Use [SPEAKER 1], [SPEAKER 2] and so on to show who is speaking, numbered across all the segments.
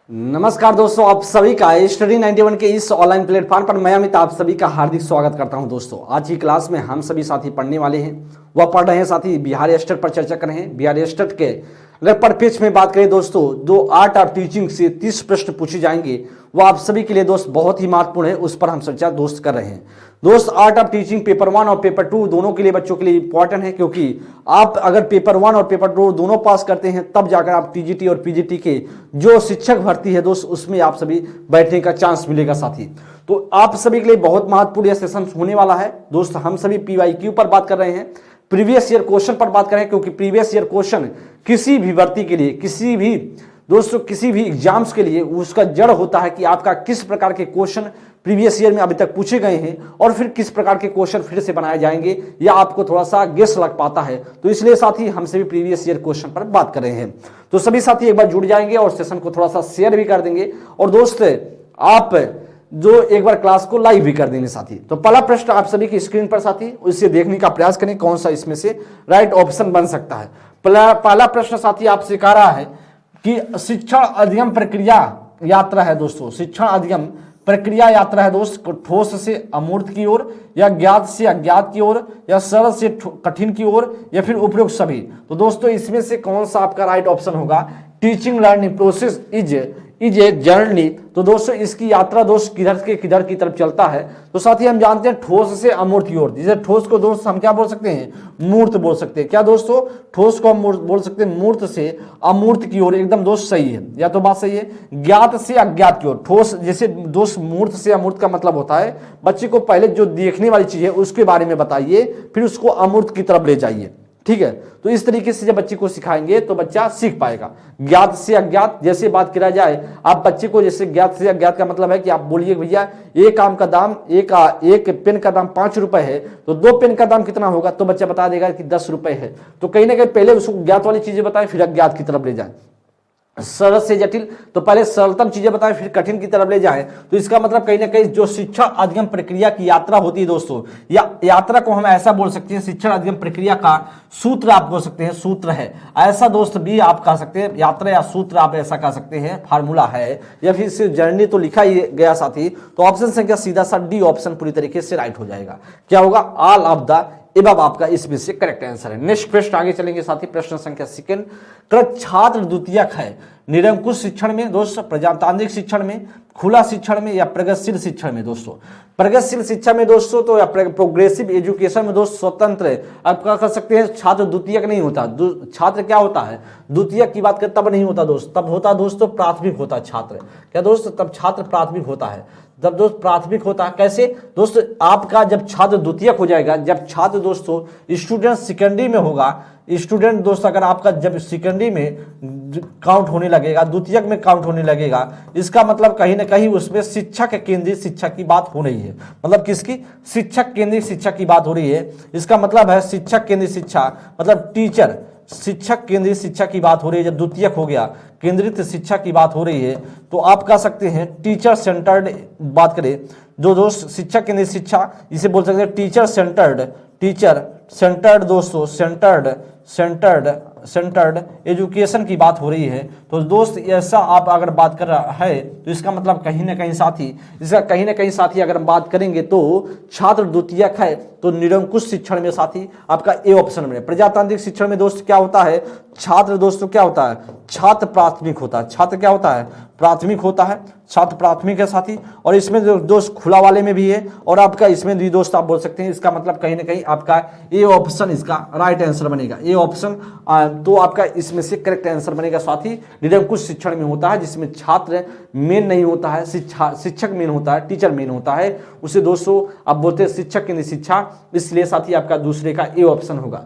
[SPEAKER 1] नमस्कार दोस्तों, आप सभी का स्टडी 91 के इस ऑनलाइन प्लेटफॉर्म पर मैं अमित आप सभी का हार्दिक स्वागत करता हूं। दोस्तों आज की क्लास में हम सभी साथी पढ़ने वाले हैं, वह पढ़ रहे हैं साथी बिहार स्टेट पर चर्चा कर रहे हैं। बिहार स्टेट के रेपर पेज में बात करें दोस्तों, दो आर्ट ऑफ टीचिंग से 30 प्रश्न पूछे जाएंगे, वह आप सभी के लिए दोस्त बहुत ही महत्वपूर्ण है, उस पर हम चर्चा दोस्त कर रहे हैं। दोस्त आर्ट ऑफ टीचिंग पेपर 1 और पेपर 2 दोनों के लिए बच्चों के लिए इंपॉर्टेंट है, क्योंकि आप अगर पेपर 1 और पेपर 2 दोनों पास करते हैं तब जाकर आप टीजीटी और पीजीटी के जो शिक्षक भर्ती है दोस्त उसमें आप सभी बैठने का चांस मिलेगा साथी। तो आप सभी के लिए बहुत महत्वपूर्ण यह सेशन होने वाला है दोस्त। हम सभी पीवाईक्यू पर बात कर रहे हैं, प्रीवियस ईयर क्वेश्चन पर बात करें, क्योंकि प्रीवियस ईयर क्वेश्चन किसी भी भर्ती के लिए, किसी भी एग्जाम्स के लिए उसका जड़ होता है कि आपका किस प्रकार के क्वेश्चन प्रीवियस ईयर में अभी तक पूछे गए हैं और फिर किस प्रकार के क्वेश्चन फिर से बनाए जाएंगे, या आपको थोड़ा सा गेस लग पाता है। तो इसलिए साथी हम सभी प्रीवियस ईयर क्वेश्चन पर बात कर रहे हैं। तो सभी साथी एक बार जुड़ जाएंगे और सेशन को थोड़ा सा शेयर भी कर देंगे, और दोस्त आप जो एक बार क्लास को लाइव भी कर देंगे साथी। तो पहला प्रश्न आप सभी की स्क्रीन पर साथी, उसे देखने का प्रयास करें कौन सा इसमें से राइट ऑप्शन बन सकता है। पहला प्रश्न साथी आपसे कह रहा है कि शिक्षण अधिगम प्रक्रिया यात्रा है दोस्तों, शिक्षण अधिगम प्रक्रिया यात्रा है दोस्त, ठोस से अमूर्त की ओर, या ज्ञात से अज्ञात की ओर, या सरल से कठिन की ओर, या फिर उपयुक्त सभी। तो दोस्तों इसमें से कौन सा आपका राइट ऑप्शन होगा? Teaching learning process is a journey. तो दोस्तों इसकी यात्रा दोस्त किधर की तरफ चलता है? तो साथ ही हम जानते हैं ठोस से अमूर्त की ओर। जैसे ठोस को दोस्त हम क्या बोल सकते हैं? मूर्त बोल सकते हैं। क्या दोस्तों? ठोस को हम बोल सकते हैं मूर्त से अमूर्त की ओर। एकदम दोस्त सही है, या तो बात सही है। ज्ञात से अज्ञात की ओर, ठोस जैसे दोस्त मूर्त से अमूर्त का मतलब होता है बच्चे को पहले जो देखने वाली चीज है उसके बारे में बताइए, फिर उसको अमूर्त की तरफ ले जाइए, ठीक है। तो इस तरीके से जब बच्चे को सिखाएंगे तो बच्चा सीख पाएगा। ज्ञात से अज्ञात जैसे बात करा जाए, आप बच्चे को जैसे ज्ञात से अज्ञात का मतलब है कि आप बोलिए भैया एक आम का दाम, एक पेन का दाम 5 रुपए है, तो 2 पेन का दाम कितना होगा? तो बच्चा बता देगा कि 10 रुपए है। तो कहीं ना कहीं पहले उसको ज्ञात वाली चीजें बताएं, फिर अज्ञात की तरफ ले जाए। सरल से जटिल, तो पहले सरलतम चीजें बताएं फिर कठिन की तरफ ले जाएं। तो इसका मतलब कहीं ना कहीं जो शिक्षा अधिगम प्रक्रिया की यात्रा होती है दोस्तों, या यात्रा को हम ऐसा बोल सकते हैं, शिक्षा अधिगम प्रक्रिया का सूत्र आप बोल सकते हैं, सूत्र है ऐसा दोस्त भी आप कह सकते हैं। यात्रा या सूत्र आप ऐसा कह सकते हैं, फार्मूला है, या फिर सिर्फ जर्नी तो लिखा ही गया साथी। तो ऑप्शन संख्या सीधा सा डी ऑप्शन पूरी तरीके से राइट हो जाएगा। क्या होगा? ऑल ऑफ द एबव आपका इसमें से करेक्ट आंसर है। नेक्स्ट प्रश्न आगे चलेंगे साथी, प्रश्न संख्या सेकंड। छात्र द्वितीयक है निरंकुश शिक्षण में दोस्तों, प्रजातांत्रिक शिक्षण में, खुला शिक्षण में, या प्रगतिशील शिक्षण में दोस्तों? प्रगतिशील शिक्षा में दोस्तों तो, या प्रोग्रेसिव एजुकेशन में दोस्त स्वतंत्र आप क्या कर सकते हैं, छात्र द्वितीयक नहीं होता। छात्र क्या होता है? द्वितीयक की बात कर तब नहीं होता दोस्त, तब होता दोस्तों प्राथमिक होता छात्र। क्या दोस्त? तब छात्र प्राथमिक होता है, जब दोस्त प्राथमिक होता है। कैसे दोस्तों? आपका जब छात्र द्वितीयक हो जाएगा, जब छात्र दोस्तों स्टूडेंट सेकेंडरी में होगा, स्टूडेंट दोस्त अगर आपका जब सेकेंडरी में काउंट होने लगेगा, द्वितीयक में काउंट होने लगेगा, इसका मतलब कहीं ना कहीं उसमें शिक्षक केंद्रित शिक्षा की बात हो रही है। मतलब किसकी? शिक्षक केंद्रित शिक्षा की बात हो रही है। इसका मतलब है शिक्षक केंद्रित शिक्षा मतलब टीचर, शिक्षक केंद्रित शिक्षा की बात हो रही है। जब द्वितीयक हो गया, केंद्रित शिक्षा की बात हो रही है, तो आप कह सकते हैं टीचर सेंटर्ड बात करें, जो दोस्त शिक्षक केंद्रित शिक्षा इसे बोल सकते हैं टीचर सेंटर्ड दोस्तों, सेंटर्ड एजुकेशन की बात हो रही है। तो दोस्त ऐसा आप अगर बात कर रहा है तो इसका मतलब कहीं ना कहीं साथी अगर हम बात करेंगे तो छात्र द्वितीयक है, तो निरंकुश शिक्षण में साथी आपका ए ऑप्शन में। प्रजातांत्रिक शिक्षण में दोस्त क्या होता है? छात्र दोस्तों क्या होता है? छात्र प्राथमिक होता है। छात्र क्या होता है? प्राथमिक होता है। छात्र प्राथमिक है साथी, और इसमें दोस्त खुला वाले में भी है, और आपका इसमें भी दोस्त आप बोल सकते हैं। इसका मतलब कहीं ना कहीं आपका ए ऑप्शन इसका राइट आंसर बनेगा। ए ऑप्शन तो आपका इसमें से करेक्ट आंसर बनेगा साथी। निरंकुश शिक्षण में होता है, जिसमें छात्र मेन नहीं होता है, शिक्षक मेन होता है, टीचर मेन होता है। उसे दोस्तों आप बोलते हैं शिक्षक केंद्रित शिक्षा, इसलिए साथी आपका दूसरे का ए ऑप्शन होगा।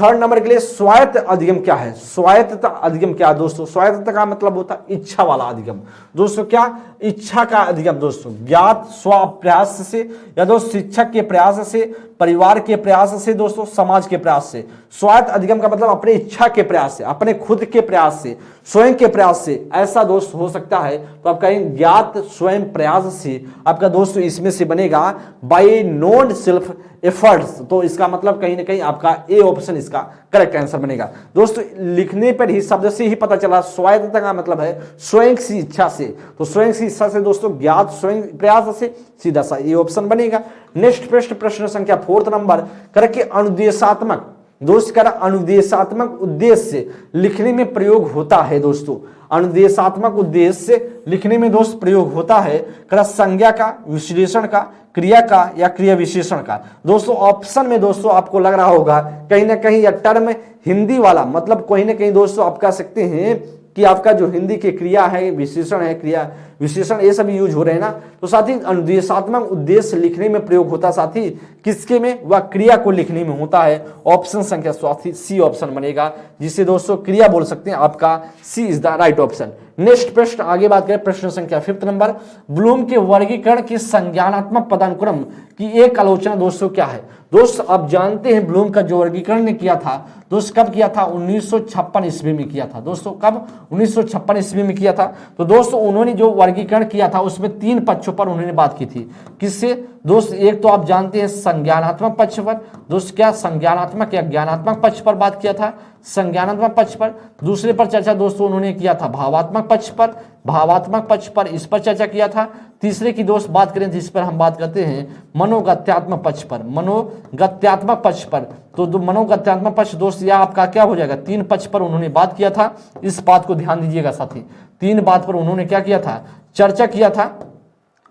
[SPEAKER 1] थर्ड नंबर के लिए स्वायत्त अधिगम क्या है? स्वायत्तता अधिगम क्या है दोस्तों? स्वायत्तता का मतलब होता है इच्छा वाला अधिगम दोस्तों। क्या? इच्छा का अधिगम दोस्तों, ज्ञात स्व प्रयास से, या दोस्त शिक्षक के प्रयास से, परिवार के प्रयास से दोस्तों, समाज के प्रयास से। स्वायत्त अधिगम का मतलब अपने इच्छा के प्रयास से, अपने खुद के प्रयास से, स्वयं के प्रयास से, ऐसा दोस्त हो सकता है। तो आप कहेंगे ज्ञात स्वयं प्रयास से आपका दोस्तों इसमें से बनेगा बाय नोन सेल्फ एफर्ट्स, तो इसका मतलब कहीं ना कहीं आपका ए ऑप्शन इसका करेक्ट आंसर बनेगा। दोस्तों लिखने पर ही शब्द से ही पता चला स्वायत्तता का मतलब है स्वयं की इच्छा से, तो स्वयं की इच्छा से दोस्तों ज्ञात स्वयं प्रयास से, सीधा सा ये ऑप्शन बनेगा। नेक्स्ट प्रश्न संख्या 4 नंबर करके अनुदेशात्मक, दोस्त करा अनुदेशात्मक उद्देश्य से लिखने में प्रयोग होता है। दोस्तों अनुदेशात्मक उद्देश्य से लिखने में दोस्त प्रयोग होता है करा संज्ञा का, विश्लेषण का, क्रिया का या क्रिया विशेषण का। दोस्तों ऑप्शन में दोस्तों आपको लग रहा होगा कहीं ना कहीं यह टर्म हिंदी वाला, मतलब कहीं ना कहीं दोस्तों आप कह सकते हैं कि आपका जो हिंदी की क्रिया है, विशेषण है, क्रिया विशेषण ये सभी यूज हो रहे हैं ना, तो साथ ही अनुदेशात्मक उद्देश्य लिखने में प्रयोग होता, साथ ही किसके में, वह क्रिया को लिखने में होता है। ऑप्शन संख्या सी ऑप्शन बनेगा, जिसे दोस्तों क्रिया बोल सकते हैं, आपका C is the right option. Next प्रश्न आगे बात करें, प्रश्न संख्या 5 नंबर, ब्लूम के वर्गीकरण के संज्ञानात्मक पदानुक्रम की एक आलोचना दोस्तों क्या है। दोस्त आप जानते हैं ब्लूम का जो वर्गीकरण ने किया था दोस्त कब किया था, 1956 ईस्वी में किया था। दोस्तों कब, 1956 ईस्वी में किया था। तो दोस्तों उन्होंने जो वर्गीकरण किया था उसमें 3 पक्षों पर उन्होंने बात की थी। किससे दोस्त, एक तो आप जानते हैं संज्ञानात्मक पक्ष पर, दोस्त क्या संज्ञानात्मक या ज्ञानात्मक पक्ष पर बात किया था, संज्ञानात्मक पक्ष पर। दूसरे पर चर्चा दोस्तों उन्होंने किया था भावात्मक पक्ष पर, भावात्मक पक्ष पर इस पर चर्चा किया था। तीसरे की दोस्त बात करें जिस पर हम बात करते हैं मनोगत्यात्मक पक्ष पर, मनोगत्यात्मक पक्ष पर। तो मनोगत्यात्मक पक्ष दोस्त यह आपका क्या हो जाएगा, 3 पक्ष पर उन्होंने बात किया था। इस बात को ध्यान दीजिएगा साथी, 3 बात पर उन्होंने क्या किया था, चर्चा किया था।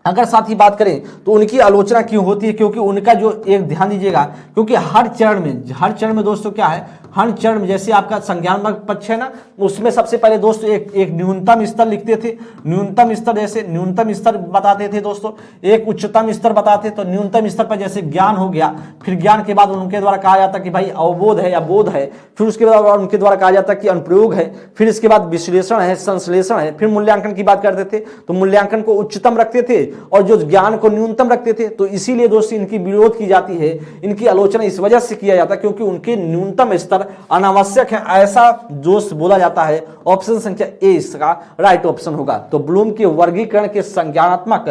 [SPEAKER 1] अगर साथ ही बात करें तो उनकी आलोचना क्यों होती है, क्योंकि उनका जो एक ध्यान दीजिएगा, क्योंकि हर चरण में दोस्तों क्या है, हर चरण में जैसे आपका संज्ञानात्मक पक्ष है ना, उसमें सबसे पहले दोस्तों एक न्यूनतम स्तर लिखते थे। न्यूनतम स्तर जैसे न्यूनतम स्तर बताते थे दोस्तों, एक उच्चतम स्तर बताते। तो न्यूनतम स्तर पर जैसे ज्ञान हो गया, फिर ज्ञान के बाद उनके द्वारा कहा जाता कि भाई अवबोध है या बोध है, फिर उसके बाद उनके द्वारा कहा जाता कि अनुप्रयोग है, फिर इसके बाद विश्लेषण है, संश्लेषण है, फिर मूल्यांकन की बात करते थे। तो मूल्यांकन को उच्चतम रखते थे और जो ज्ञान को न्यूनतम रखते थे। तो इसीलिए दोस्तों इनकी विरोध की जाती है, इनकी आलोचना इस वजह से किया जाता है क्योंकि उनके न्यूनतम स्तर अनावश्यक है, ऐसा दोस्त बोला जाता है। ऑप्शन संख्या ए इसका राइट ऑप्शन होगा। तो ब्लूम के वर्गीकरण के संज्ञानात्मक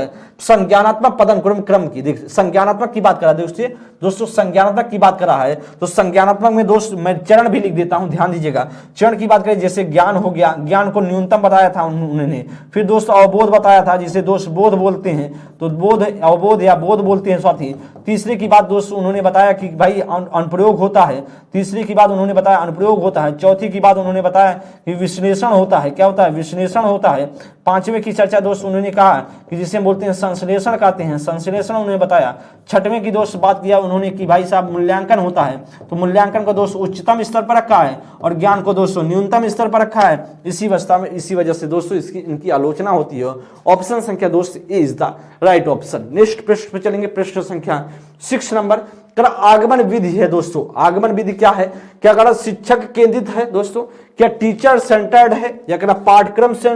[SPEAKER 1] पदानुक्रम क्रम की, देखिए संज्ञानात्मक की बात कर रहा है दोस्तों संज्ञानात्मक की बात कर रहा है। तो संज्ञानात्मक में दोस्त मैं चरण भी लिख देता हूं, ध्यान दीजिएगा। चरण की बात करें जैसे ज्ञान हो गया, ज्ञान को न्यूनतम बताया था उन्होंने। फिर दोस्त अवबोध बताया था, जिसे दोस्त बोध बोलते हैं, तो बोध अवबोध या बोध बोलते हैं साथी। तीसरे की बात दोस्त उन्होंने बताया कि भाई अनुप्रयोग होता है। तीसरी की बात उन्होंने बताया अनुप्रयोग होता है। चौथी की बात उन्होंने बताया कि विश्लेषण होता है। क्या होता है, विश्लेषण होता है। पांचवें की चर्चा दोस्त उन्होंने कहा कि जिसे बोलते हैं संश्लेषण कहते हैं, संश्लेषण उन्होंने बताया। छठवें की दोस्त बात किया उन्होंने कि भाई साहब मूल्यांकन होता है। तो मूल्यांकन को दोस्त उच्चतम स्तर पर रखा है और ज्ञान को दोस्तों न्यूनतम स्तर पर रखा है। इसी वजह से दोस्तों इनकी आलोचना होती है। ऑप्शन संख्या दोस्त A is the right option. Next प्रश्न पे चलेंगे, प्रश्न संख्या 6 नंबर। आगमन विधि है दोस्तों, आगमन विधि क्या है, क्या करा शिक्षक केंद्रित है दोस्तों, क्या टीचर सेंटर्ड है, या करा पाठ्यक्रम से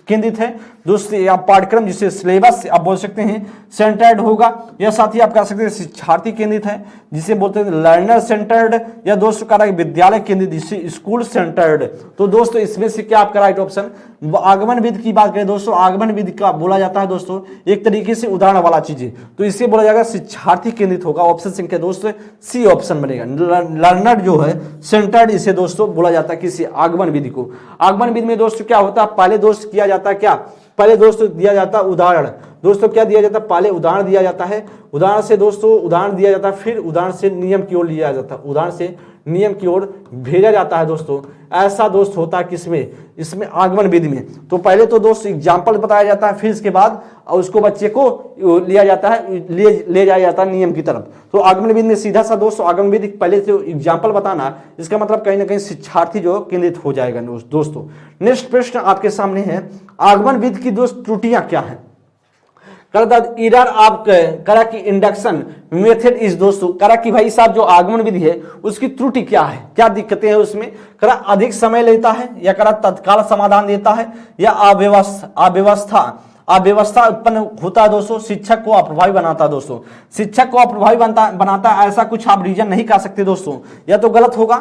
[SPEAKER 1] केंद्रित है दोस्तों, या पाठ्यक्रम जिसे सिलेबस आप बोल सकते हैं सेंटर्ड होगा, या साथ ही आप कह सकते हैं शिक्षार्थी केंद्रित है जिसे बोलते हैं लर्नर सेंटर्ड, या दोस्तों कह रहा है विद्यालय केंद्रित जिसे स्कूल सेंटर्ड। तो दोस्तों इसमें से क्या आपका राइट ऑप्शन, आगमन विधि की बात करें दोस्तों, आगमन विधि का बोला जाता है दोस्तों एक तरीके से उदाहरण वाला चीजें, तो इसे बोला जाएगा शिक्षार्थी केंद्रित होगा। ऑप्शन संख्या दोस्तों सी ऑप्शन बनेगा। लर्नर जो है सेंटर्ड, इसे दोस्तों बोला जाता है किसी आगमन विधि को। आगमन विधि में दोस्तों क्या होता है, पहले दोस्त किया जाता है क्या, पहले दोस्तों दिया जाता है उदाहरण। दोस्तों क्या दिया जाता है, पहले उदाहरण दिया जाता है, उदाहरण से दोस्तों उदाहरण दिया जाता है, फिर उदाहरण से नियम की ओर लिया जाता है, उदाहरण से नियम की ओर भेजा जाता है दोस्तों। ऐसा दोस्त होता है किसमें, इसमें आगमन विधि में। तो पहले तो दोस्त एग्जाम्पल बताया जाता है, फिर इसके बाद उसको बच्चे को लिया जाता है, ले जाया जाता है नियम की तरफ। तो आगमन विधि में सीधा सा दोस्तों आगमन विधि पहले से एग्जाम्पल बताना, इसका मतलब कहीं ना कहीं शिक्षार्थी जो केंद्रित हो जाएगा दोस्तों। नेक्स्ट प्रश्न आपके सामने है, आगमन विधि की दोस्त त्रुटियां क्या है। इरर आप करा कि इंडक्शन मेथड इज दोस्तों, करा कि भाई साहब जो आगमन विधि है उसकी त्रुटि क्या है, क्या दिक्कतें हैं उसमें, करा अधिक समय लेता है, या करा तत्काल समाधान देता है, या अव्यवस्था उत्पन्न होता है दोस्तों, शिक्षक को अप्रभावी बनाता है दोस्तों। शिक्षक को अप्रभावी बनाता है ऐसा कुछ आप रीजन नहीं कह सकते दोस्तों, या तो गलत होगा।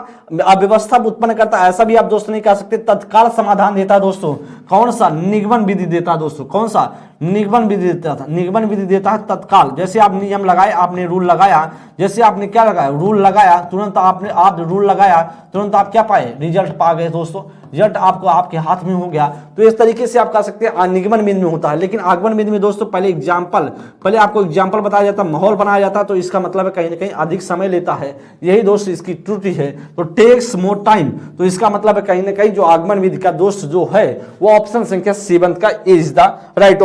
[SPEAKER 1] अव्यवस्था उत्पन्न करता है ऐसा भी आप दोस्तों नहीं कह सकते। तत्काल समाधान देता है दोस्तों, कौन सा, निगमन विधि देता है दोस्तों, कौन सा, निगमन विधि देता था, निगमन विधि देता है तत्काल। जैसे आप नियम लगाए, आपने रूल लगाया, जैसे आपने क्या लगाया, रूल लगाया, तुरंत आप रूल लगाया, तुरंत आप क्या पाए, रिजल्ट पा गए दोस्तों, रिजल्ट आपको आपके हाथ में हो गया। तो इस तरीके से आप कह सकते हैं निगमन विधि में होता है। लेकिन आगमन विधि में दोस्तों पहले आपको एग्जाम्पल बताया जाता, माहौल बनाया जाता, तो इसका मतलब है कहीं ना कहीं अधिक समय लेता है, यही दोस्त इसकी त्रुटि है। तो टेक्स मोर टाइम, तो इसका मतलब है कहीं ना कहीं जो आगमन विधि का दोस्त जो है वो ऑप्शन संख्या 7 का इज द राइट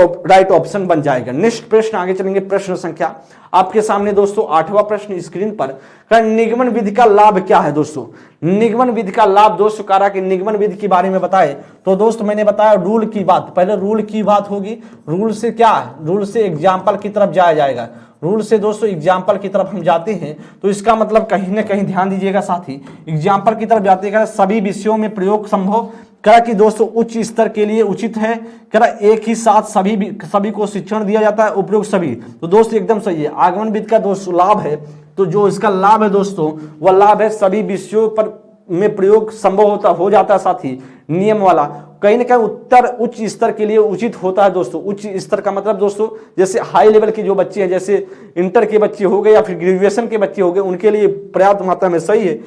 [SPEAKER 1] ऑप्शन बन जाएगा। नेक्स्ट प्रश्न आगे चलेंगे, प्रश्न संख्या आपके सामने दोस्तों 8वां प्रश्न स्क्रीन पर। निगमन विधि का लाभ क्या है दोस्तों, निगमन विधि का लाभ दोस्तों कह रहा कि निगमन विधि के बारे में बताए। तो दोस्त मैंने बताया रूल की बात, पहले रूल की बात होगी, रूल से क्या है, रूल से एग्जाम्पल की तरफ जाया जाएगा, रूल से दोस्तों एग्जाम्पल की तरफ हम जाते हैं। तो इसका मतलब कहीं ना कहीं ध्यान दीजिएगा साथी, एग्जाम्पल की तरफ जाते हैं, सभी विषयों में प्रयोग संभव करा कि दोस्तों उच्च स्तर के लिए उचित है, करा एक ही साथ सभी को शिक्षण दिया जाता है, उपयुक्त सभी। तो दोस्त एकदम सही है, आगमन विधि का दोस्तों लाभ है, तो जो इसका लाभ है दोस्तों वह लाभ है सभी विषयों पर में प्रयोग संभव हो जाता है साथी, नियम वाला, कहीं ना कहीं उच्च स्तर के लिए उचित होता है दोस्तों। उच्च स्तर का मतलब दोस्तों जैसे हाई लेवल के जो बच्चे हैं, जैसे इंटर के बच्चे हो गए या फिर ग्रेजुएशन के बच्चे हो गए, उनके लिए पर्याप्त मात्रा में सही है।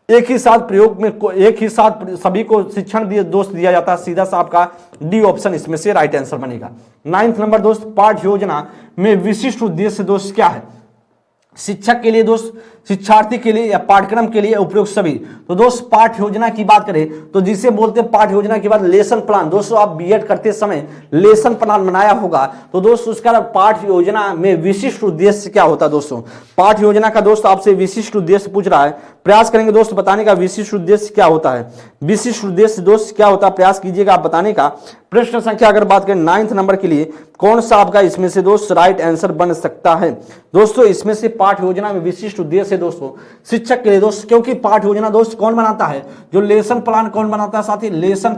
[SPEAKER 1] एक ही साथ प्रयोग में एक ही साथ सभी को शिक्षण दिया जाता है, सीधा सा आपका डी ऑप्शन इसमें से राइट आंसर बनेगा। 9 नंबर दोस्त, पाठ्य योजना में विशिष्ट उद्देश्य दोस्त क्या है, शिक्षक के लिए दोस्त, शिक्षार्थी के लिए या पाठ्यक्रम के लिए उपयुक्त सभी। तो दोस्त पाठ्य योजना की बात करें तो जिसे बोलते हैं पाठ्य योजना के बाद लेसन प्लान। दोस्तों आप बीएड करते समय लेसन प्लान बनाया होगा, तो दोस्त उसका पाठ्य योजना में विशिष्ट उद्देश्य क्या होता है दोस्तों, पाठ्य योजना का दोस्त आपसे विशिष्ट उद्देश्य पूछ रहा है, प्रयास करेंगे दोस्त बताने का विशिष्ट उद्देश्य क्या होता है, विशिष्ट उद्देश्य दोस्त क्या होता है, प्रयास कीजिएगा आप बताने का। प्रश्न संख्या अगर बात करें 9 नंबर के लिए, कौन सा आपका इसमें से दोस्त राइट आंसर बन सकता है। दोस्तों इसमें से पाठ्य योजना में विशिष्ट उद्देश्य है दोस्तों शिक्षक के लिए दोस्त, क्योंकि पाठ्य योजना दोस्त कौन बनाता है, जो लेसन प्लान कौन बनाता है साथी, लेसन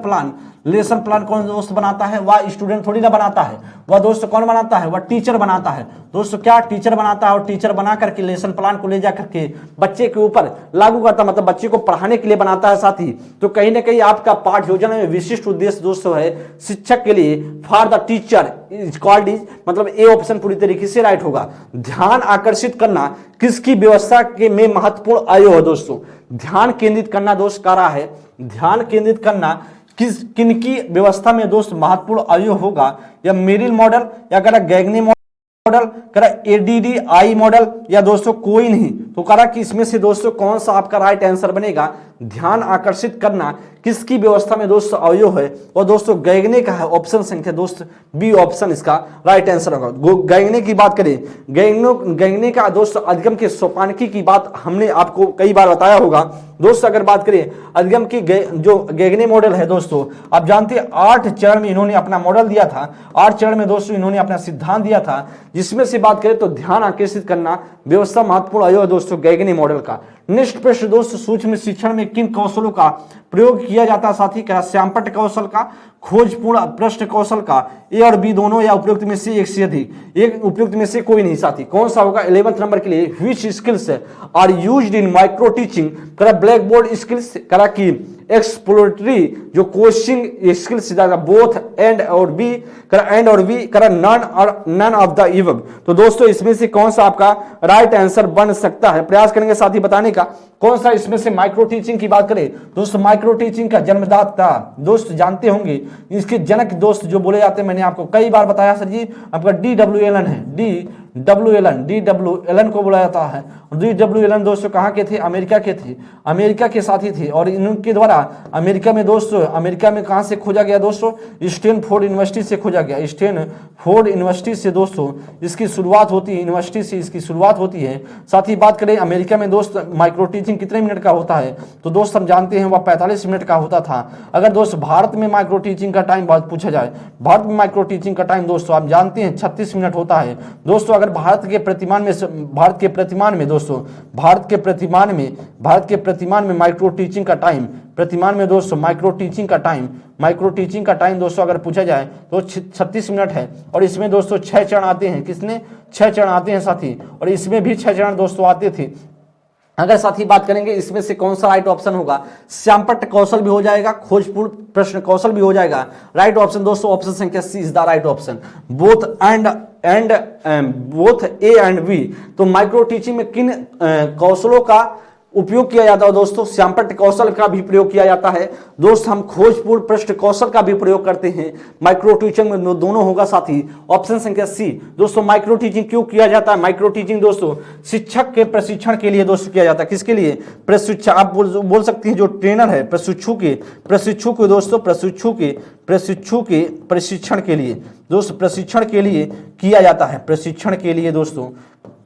[SPEAKER 1] प्लान कौन दोस्त बनाता है, वह स्टूडेंट थोड़ी ना बनाता है, वह दोस्त कौन बनाता है, वह टीचर बनाता है दोस्तों। क्या टीचर बनाता है, और टीचर बना करके लेसन प्लान को ले जा करके बच्चे के ऊपर लागू करता, मतलब बच्चे को पढ़ाने के लिए बनाता है साथी। तो कहीं ना कहीं आपका पाठ्य योजना में विशिष्ट उद्देश्य दोस्तों है शिक्षक के लिए, for the teacher is called is, मतलब ए ऑप्शन पूरी तरीके से राइट होगा। ध्यान आकर्षित करना किसकी व्यवस्था के में महत्वपूर्ण आयो है दोस्तों, ध्यान केंद्रित करना दोस्त कह रहा है, ध्यान केंद्रित करना किनकी व्यवस्था में दोस्त महत्वपूर्ण आयु होगा, या मेरिल मॉडल, या करा गैगने मॉडल, करा एडीडीआई मॉडल, या दोस्तों कोई नहीं। तो करा कि इसमें से दोस्तों कौन सा आपका राइट आंसर बनेगा, ध्यान आकर्षित करना किसकी व्यवस्था में दोस्तों अवयव है, और दोस्तों गैगने का है, ऑप्शन संख्या दोस्त बी ऑप्शन इसका राइट आंसर होगा। गैगने की बात करें, गैगने का दोस्तों अधिगम के सोपानकी की बात हमने आपको कई बार बताया होगा दोस्त। अगर बात करें अधिगम की जो गैगने मॉडल है दोस्तों, आप जानते हैं 8 चरण में इन्होंने अपना मॉडल दिया था, 8 चरण में दोस्तों इन्होंने अपना सिद्धांत दिया था, जिसमें से बात करें तो ध्यान आकर्षित करना व्यवस्था महत्वपूर्ण अवयव है दोस्तों गैगने मॉडल का। नेक्स्ट प्रश्न दोस्त, सूक्ष्म शिक्षण में किन कौशलों का प्रयोग किया जाता है साथी, क्या श्यामपट्ट कौशल का, खोजपूर्ण प्रश्न कौशल का, ए और बी दोनों, या उपयुक्त में से एक से अधिक, एक उपयुक्त में से कोई नहीं साथी। कौन सा होगा 11th नंबर के लिए, which skills are used in micro teaching, करा ब्लैक बोर्ड स्किल्स, करा की एक्सप्लोरेटरी जो कोचिंग स्किल्स बोथ एंड और बी, करा एंड और बी, करा नन ऑफ द इवब। तो दोस्तों इसमें से कौन सा आपका राइट आंसर बन सकता है, प्रयास करेंगे साथी बताने का। कौन सा इसमें से माइक्रो टीचिंग की बात करें दोस्तों, माइक्रो टीचिंग का जन्मदाता दोस्त जानते होंगे, इसके जनक दोस्त जो बोले जाते हैं, मैंने आपको कई बार बताया सर जी, आपका DWLN है, DWLN को बोला जाता है। DWLN दोस्तों कहाँ के थे, अमेरिका के थे, अमेरिका के साथी थे, और इनके द्वारा अमेरिका में दोस्तों, अमेरिका में कहाँ से खोजा गया दोस्तों, स्टैनफोर्ड यूनिवर्सिटी से खोजा गया, स्टैनफोर्ड यूनिवर्सिटी से दोस्तों इसकी शुरुआत होती है, यूनिवर्सिटी से इसकी शुरुआत होती है। साथ ही बात करें अमेरिका में दोस्त माइक्रो टीचिंग कितने मिनट का होता है, तो दोस्त हम जानते हैं वह 45 मिनट का होता था। अगर दोस्त भारत में माइक्रो टीचिंग का टाइम बात पूछा जाए, भारत में माइक्रो टीचिंग का टाइम दोस्तों आप जानते हैं 36 मिनट होता है दोस्तों। अगर भारत के प्रतिमान में दोस्तों, भारत के प्रतिमान में माइक्रो टीचिंग का टाइम, प्रतिमान में दोस्तों माइक्रो टीचिंग का टाइम दोस्तों अगर पूछा जाए तो 36 मिनट है, और इसमें दोस्तों 6 चरण आते हैं, किसने 6 चरण आते हैं साथी, और इसमें भी 6 चरण दोस्तों आते थे। अगर साथ ही बात करेंगे इसमें से कौन सा राइट ऑप्शन होगा, श्यामपट्ट कौशल भी हो जाएगा, खोजपूर्ण प्रश्न कौशल भी हो जाएगा। राइट ऑप्शन दोस्तों ऑप्शन संख्या C is the right option. Both both A and B. तो माइक्रो टीचिंग में किन कौशलों का उपयोग किया जाता है दोस्तों, श्यामपट्ट कौशल का भी प्रयोग किया जाता है दोस्त, हम खोजपूर्ण प्रश्न कौशल का भी प्रयोग करते हैं। माइक्रो टीचिंग में दोनों होगा साथी, ऑप्शन संख्या सी। दोस्तों माइक्रो टीचिंग क्यों किया जाता है, माइक्रो टीचिंग दोस्तों शिक्षक के प्रशिक्षण के लिए दोस्तों किया जाता है। किसके लिए, प्रशिक्षक, आप बोल सकती हैं जो ट्रेनर है, प्रशिक्षु के दोस्तों प्रशिक्षु के प्रशिक्षण के लिए दोस्तों, प्रशिक्षण के लिए किया जाता है, प्रशिक्षण के लिए दोस्तों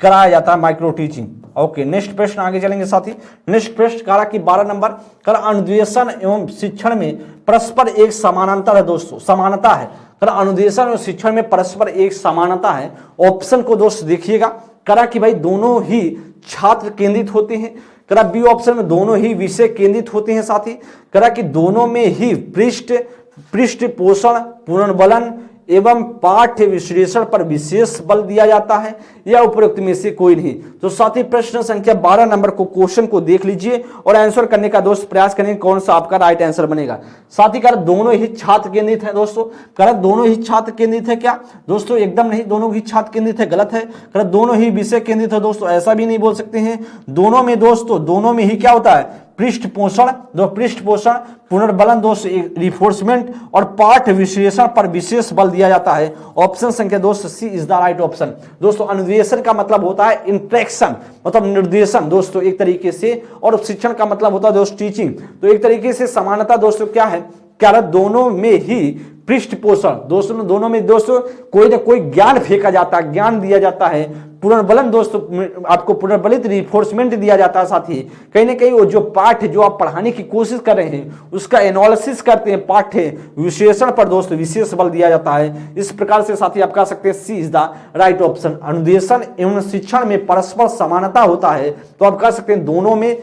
[SPEAKER 1] कराया जाता है माइक्रो टीचिंग। ओके, नेक्स्ट प्रश्न आगे चलेंगे साथी। नेक्स्ट प्रश्न करा कि 12 नंबर कर अनुदेशन एवं शिक्षण में परस्पर एक समानांतर है दोस्तों, समानता है। कर अनुदेशन और शिक्षण में परस्पर एक समानता है। ऑप्शन को दोस्त देखिएगा, करा कि भाई दोनों ही छात्र केंद्रित होते हैं, करा बी ऑप्शन में दोनों ही विषय केंद्रित होते हैं साथी, करा कि दोनों में ही पृष्ठ पोषण, पुनर्बलन एवं पाठ्य विश्लेषण पर विशेष बल दिया जाता है, या उपरोक्त में से कोई नहीं। तो साथी प्रश्न संख्या 12 नंबर को क्वेश्चन को देख लीजिए और आंसर करने का दोस्त प्रयास करेंगे कौन सा आपका राइट आंसर बनेगा। साथी कर दोनों ही छात्र केंद्रित है दोस्तों, कर दोनों ही छात्र केंद्रित है क्या दोस्तों, एकदम नहीं, दोनों ही छात्र केंद्रित है गलत है। कर दोनों ही विषय केंद्रित है दोस्तों, ऐसा भी नहीं बोल सकते हैं। दोनों में दोस्तों, दोनों में ही क्या होता है, पृष्ठ पोषण, पुनर्बलन दोस्त रिफोर्समेंट और पाठ विश्लेषण पर विशेष बल दिया जाता है। ऑप्शन संख्या दोस्त सी इज द राइट ऑप्शन। दोस्तों अनुदेशन का मतलब होता है इंट्रैक्शन, मतलब निर्देशन दोस्तों एक तरीके से, और शिक्षण का मतलब होता है दोस्त टीचिंग। तो एक तरीके से समानता दोस्तों क्या है, क्या दोनों में ही पृष्ठ पोषण दोस्तों, दोनों में दोस्तों कोई ना कोई ज्ञान फेंका जाता है, ज्ञान दिया जाता है। पुनर्बलन दोस्तों आपको पुनर्बलित रिफोर्समेंट दिया जाता है साथ ही, कहीं ना कहीं वो जो पाठ जो आप पढ़ाने की कोशिश कर रहे हैं उसका एनालिसिस करते हैं, पाठ्य विश्लेषण पर दोस्तों विशेष बल दिया जाता है। इस प्रकार से साथी आप कह सकते हैं सी इज द राइट ऑप्शन। अनुदेशन एवं शिक्षण में परस्पर समानता होता है, तो आप कह सकते हैं दोनों में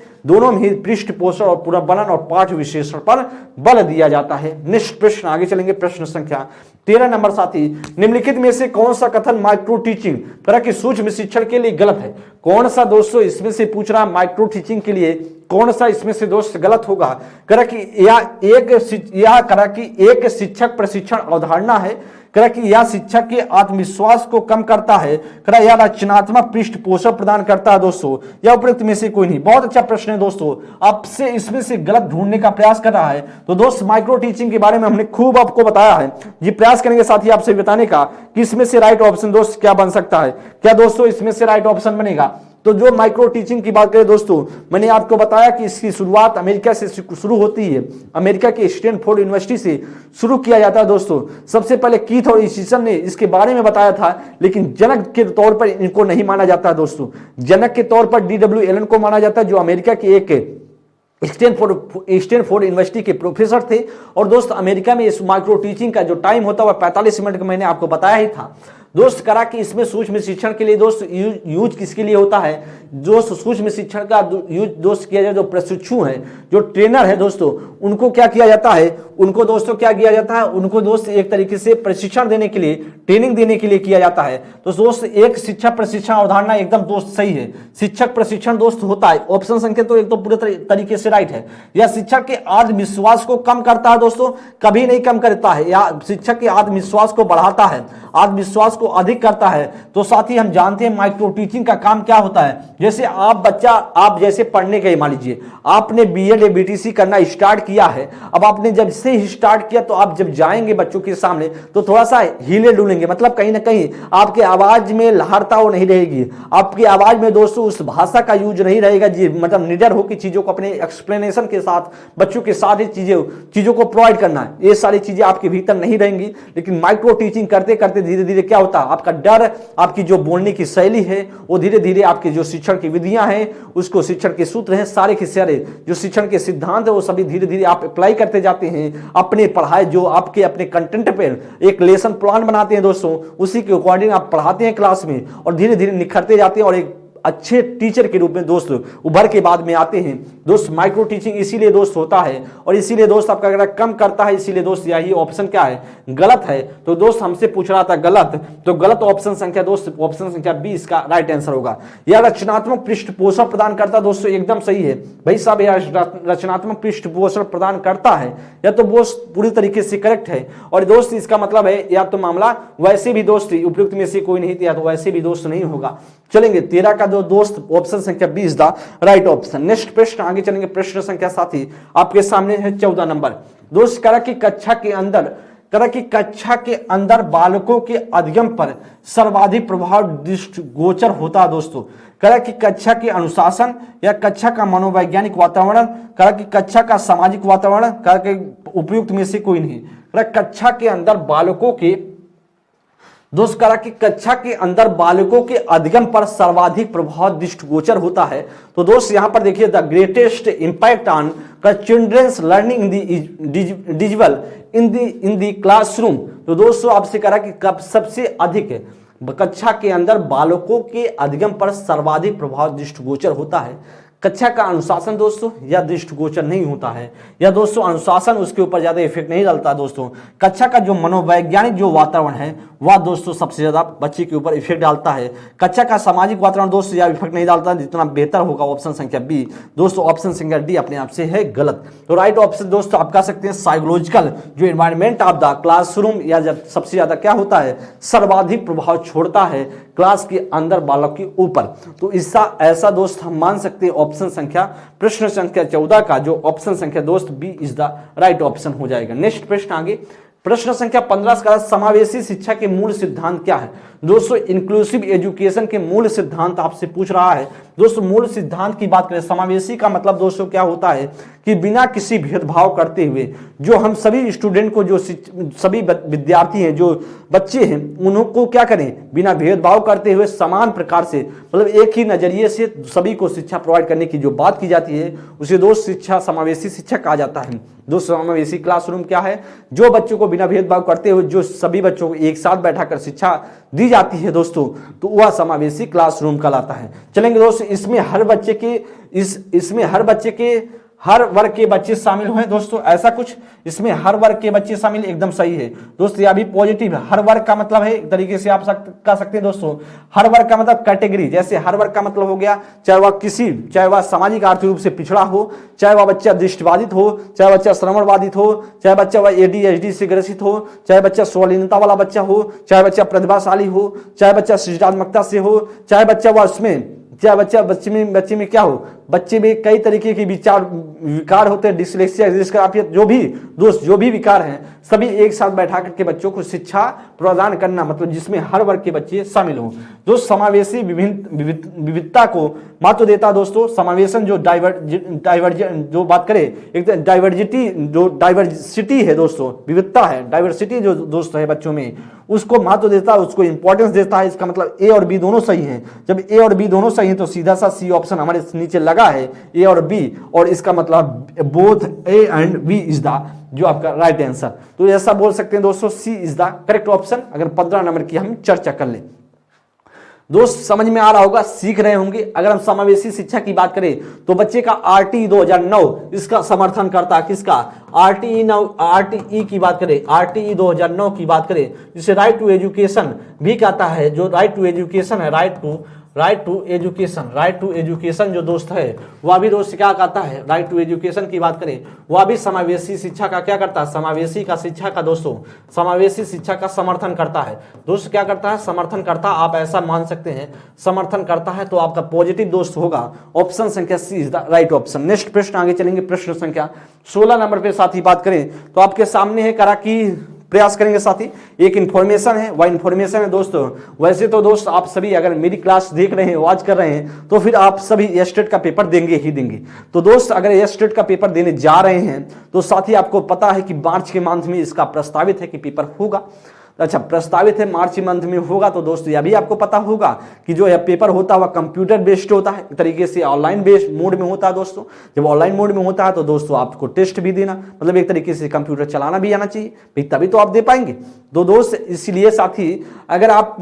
[SPEAKER 1] ही पृष्ठ पोषण और पुनर्बलन और पाठ विश्लेषण पर बल दिया जाता है। नेक्स्ट प्रश्न आगे चलेंगे, प्रश्न संख्या 13 नंबर साथी, निम्नलिखित में से कौन सा कथन माइक्रो टीचिंग तरह की सूक्ष्म शिक्षण के लिए गलत है। कौन सा दोस्तों इसमें से पूछ रहा है माइक्रो टीचिंग के लिए, कौन सा इसमें से दोस्त गलत होगा। करा कि एक शिक्षक प्रशिक्षण अवधारणा है, करा कि यह शिक्षक के आत्मविश्वास को कम करता है, करा यह रचनात्मक पृष्ठपोषण प्रदान करता है दोस्तों, या उपयुक्त में से कोई नहीं। बहुत अच्छा प्रश्न है दोस्तों, आपसे इसमें से गलत ढूंढने का प्रयास कर रहा है। तो दोस्त माइक्रो टीचिंग के बारे में हमने खूब आपको बताया है, ये प्रयास करेंगे साथी आपसे बताने का कि इसमें से राइट ऑप्शन दोस्त क्या बन सकता है। क्या दोस्तों इसमें से राइट ऑप्शन बनेगा। तो जो माइक्रो टीचिंग की बात करें दोस्तों, मैंने आपको बताया कि इसकी शुरुआत अमेरिका से शुरू होती है, अमेरिका के स्टैनफोर्ड यूनिवर्सिटी से शुरू किया जाता है दोस्तों। सबसे पहले कीथ और ईसीसन ने इसके बारे में बताया था, लेकिन जनक के तौर पर इनको नहीं माना जाता है दोस्तों। जनक के तौर पर D.W. एलन को माना जाता है, जो अमेरिका के एक स्टैनफोर्ड यूनिवर्सिटी के प्रोफेसर थे। और दोस्त अमेरिका में इस माइक्रो टीचिंग का जो टाइम होता है वह 45 मिनट का मैंने आपको बताया ही था दोस्त। करा कि इसमें सूक्ष्म शिक्षण के लिए दोस्त यूज किसके लिए होता है, जो सूक्ष्म शिक्षण का यूज दोस्त किया जाए, जो प्रशिक्षु हैं, जो ट्रेनर है दोस्तों, उनको क्या किया जाता है, उनको दोस्तों क्या किया जाता है, उनको दोस्त एक तरीके से प्रशिक्षण देने के लिए, ट्रेनिंग देने के लिए किया जाता है। तो दोस्त एक शिक्षक प्रशिक्षण अवधारणा एकदम दोस्त सही है, शिक्षक प्रशिक्षण दोस्त होता है। ऑप्शन संख्या तो एक तो पूरे तरीके से राइट है। यह शिक्षक के आत्मविश्वास को कम करता है दोस्तों, कभी नहीं कम करता है, या शिक्षक के आत्मविश्वास को बढ़ाता है, आत्मविश्वास को अधिक करता है। तो साथ ही हम जानते हैं माइक्रो टीचिंग का काम क्या होता है। जैसे आप जैसे पढ़ने गए, मान लीजिए आपने बीएड या बीटीसी करना स्टार्ट किया है, अब आपने जब से ही स्टार्ट किया तो आप जब जाएंगे बच्चों के सामने तो थोड़ा सा हिले डुलेंगे, मतलब कहीं ना कहीं आपके आवाज में लहरता वो नहीं रहेगी, आपकी आवाज में दोस्तों उस भाषा का यूज नहीं रहेगा जी, मतलब निडर होकर चीजों को अपने एक्सप्लेनेशन के साथ बच्चों के साथ ही चीजों को प्रोवाइड करना है, ये सारी चीजें आपके भीतर नहीं रहेंगी। लेकिन माइक्रो टीचिंग करते करते धीरे धीरे क्या होता है, आपका डर, आपकी जो बोलने की शैली है वो धीरे धीरे आपके जो शिक्षण की विधियां हैं, उसको शिक्षण के सूत्र हैं, सारे के सारे जो शिक्षण के सिद्धांत है वो सभी धीरे धीरे आप अप्लाई करते जाते हैं अपने पढ़ाई, जो आपके अपने कंटेंट पे एक लेसन प्लान बनाते हैं दोस्तों, उसी के अकॉर्डिंग आप पढ़ाते हैं क्लास में और धीरे धीरे निखरते जाते हैं और एक अच्छे टीचर के रूप में दोस्त उभर के बाद में आते हैं। दोस्त माइक्रो टीचिंग इसीलिए दोस्त होता है और इसीलिए दोस्त आपका अगर कम करता है, इसीलिए दोस्त यही ऑप्शन क्या है, गलत है। तो दोस्त हमसे पूछ रहा था गलत, तो गलत ऑप्शन संख्या दोस्त ऑप्शन संख्या बी इसका राइट आंसर होगा। यह रचनात्मक पृष्ठपोषण प्रदान करता दोस्तों एकदम सही है भाई साहब, यह रचनात्मक पृष्ठपोषण प्रदान करता है, या तो दोस्त पूरी तरीके से करेक्ट है। और दोस्त इसका मतलब है या तो मामला वैसे भी दोस्त उपयुक्त में से कोई नहीं था, तो वैसे भी दोस्त नहीं होगा। चलेंगे 13 का जो दोस्त ऑप्शन संख्या 20 द राइट ऑप्शन। नेक्स्ट प्रश्न आगे चलेंगे, प्रश्न संख्या साथी आपके सामने है 14 नंबर। दोस्त करा कि कक्षा के अंदर बालकों के अध्ययन पर सर्वाधिक प्रभाव दृष्टिगोचर होता है दोस्तों। करा कि कक्षा के अनुशासन या कक्षा का मनोवैज्ञानिक वातावरण, करा कि कक्षा का सामाजिक वातावरण, करा कि उपयुक्त में से कोई नहीं। करा कक्षा के अंदर बालकों के दोस्त करा कि कक्षा के अंदर बालकों के अध्ययन पर सर्वाधिक प्रभाव दृष्टिगोचर होता है। तो दोस्त यहां पर देखिए the greatest impact on children's learning in the digital in the classroom. तो दोस्तों आपसे करा कि कब सबसे अधिक कक्षा के अंदर बालकों के अध्ययन पर सर्वाधिक प्रभाव दृष्टिगोचर होता है। कक्षा का अनुशासन दोस्तों या दृष्टिगोचर नहीं होता है, या दोस्तों अनुशासन उसके ऊपर ज्यादा इफेक्ट नहीं डालता दोस्तों। कक्षा का जो मनोवैज्ञानिक जो वातावरण है वह दोस्तों सबसे ज्यादा बच्चे के ऊपर इफेक्ट डालता है। कक्षा का सामाजिक वातावरण दोस्तों ज्यादा इफेक्ट नहीं डालता, जितना बेहतर होगा ऑप्शन संख्या बी। दोस्तों ऑप्शन संख्या डी अपने आप से है गलत। तो राइट ऑप्शन दोस्तों आप कह सकते हैं साइकोलॉजिकल जो एनवायरमेंट ऑफ द क्लासरूम या जब सबसे ज्यादा क्या होता है, सर्वाधिक प्रभाव छोड़ता है क्लास के अंदर बालक के ऊपर। तो इसका ऐसा दोस्त हम मान सकते हैं ऑप्शन संख्या प्रश्न संख्या 14 का जो ऑप्शन संख्या दोस्त B is the right option हो जाएगा। नेक्स्ट प्रश्न आगे, प्रश्न संख्या 15 का समावेशी शिक्षा के मूल सिद्धांत क्या है। दोस्तों इंक्लूसिव एजुकेशन के मूल सिद्धांत आपसे पूछ रहा है। दोस्तों मूल सिद्धांत की बात करें, समावेशी का मतलब दोस्तों क्या होता है कि बिना किसी भेदभाव करते हुए जो हम सभी स्टूडेंट को, जो सभी विद्यार्थी हैं, जो बच्चे हैं, उनको क्या करें, बिना भेदभाव करते हुए समान प्रकार से, मतलब एक ही नजरिए से सभी को शिक्षा प्रोवाइड करने की जो बात की जाती है उसे दोस्त शिक्षा समावेशी शिक्षा कहा जाता है। दोस्तों समावेशी क्लासरूम क्या है, जो बच्चों को बिना भेदभाव करते हुए जो सभी बच्चों को एक साथ बैठाकर शिक्षा दी जाती है दोस्तों, तो वह समावेशी क्लासरूम कहलाता है। चलेंगे दोस्तों, इसमें हर बच्चे के हर वर्ग के बच्चे शामिल हुए दोस्तों, ऐसा कुछ इसमें हर वर्ग के बच्चे शामिल एकदम सही है दोस्तों, यह भी पॉजिटिव है। हर वर्ग का मतलब है एक तरीके से आप कह सकते हैं दोस्तों, हर वर्ग का मतलब कैटेगरी, जैसे हर वर्ग का मतलब हो गया चाहे वह सामाजिक आर्थिक रूप से पिछड़ा हो, चाहे वह बच्चा दृष्टिबाधित हो, चाहे बच्चा श्रवणबाधित हो, चाहे बच्चा वह ADHD से ग्रसित हो, चाहे बच्चा स्वलीनता वाला बच्चा हो, चाहे बच्चा प्रतिभाशाली हो, चाहे बच्चा सृजनात्मकता से हो, चाहे बच्चा वह उसमें बच्चे में क्या हो, बच्चे में कई तरीके के विकार होते हैं, डिसलेक्सिया, डिस्ग्राफिया, जो भी विकार हैं सभी एक साथ बैठा करके बच्चों को शिक्षा प्रदान करना, मतलब जिसमें हर वर्ग के बच्चे शामिल हों। जो समावेशी विविधता को महत्व देता दोस्तों, समावेशन जो जो बात करें, एक डाइवर्सिटी है दोस्तों, विविधता है, डाइवर्सिटी जो दोस्त है बच्चों में, उसको महत्व देता है, उसको इंपॉर्टेंस देता है। इसका मतलब ए और बी दोनों सही हैं। जब ए और बी दोनों सही हैं तो सीधा सा सी ऑप्शन हमारे नीचे लगा है, ए और बी, और इसका मतलब both A and B is the जो आपका राइट आंसर। तो ऐसा बोल सकते हैं दोस्तों, सी इज द करेक्ट ऑप्शन। अगर 15 नंबर की हम चर्चा कर लें दोस्त, समझ में आ रहा होगा, सीख रहे होंगे। अगर हम समावेशी शिक्षा की बात करें तो बच्चे का RTE 2009 इसका समर्थन करता है। किसका? RTE की बात करें, RTE 2009 की बात करें, जिसे राइट टू एजुकेशन भी कहता है। जो राइट टू एजुकेशन है, राइट टू एजुकेशन जो दोस्त है वह भी दोस्त क्या कहता है, राइट टू एजुकेशन की बात करें वह भी समावेशी शिक्षा का क्या करता है, समावेशी का शिक्षा का दोस्तों, समावेशी शिक्षा का समर्थन करता है। दोस्त क्या करता है, समर्थन करता, आप ऐसा मान सकते हैं, समर्थन करता है। तो आपका पॉजिटिव दोस्त होगा ऑप्शन संख्या C is the right option. Next प्रश्न आगे चलेंगे, प्रश्न संख्या 16 नंबर पे साथी बात करें तो आपके सामने है करा की प्रयास करेंगे साथी। एक इन्फॉर्मेशन है, वह इन्फॉर्मेशन है दोस्तों, वैसे तो दोस्त आप सभी अगर मेरी क्लास देख रहे हैं, वॉच कर रहे हैं, तो फिर आप सभी एस्टेट का पेपर देंगे ही देंगे। तो दोस्त अगर एस्टेट का पेपर देने जा रहे हैं तो साथी आपको पता है कि मार्च के मंथ में इसका प्रस्तावित है कि पेपर होगा। अच्छा, प्रस्तावित है मार्च मंथ में होगा। तो दोस्तों यह भी आपको पता होगा कि जो यह पेपर होता है वह कंप्यूटर बेस्ड होता है, एक तरीके से ऑनलाइन बेस्ड मोड में होता है दोस्तों। जब ऑनलाइन मोड में होता है तो दोस्तों आपको टेस्ट भी देना, मतलब एक तरीके से कंप्यूटर चलाना भी आना चाहिए, तभी तो आप दे पाएंगे। तो दोस्त इसलिए साथी अगर आप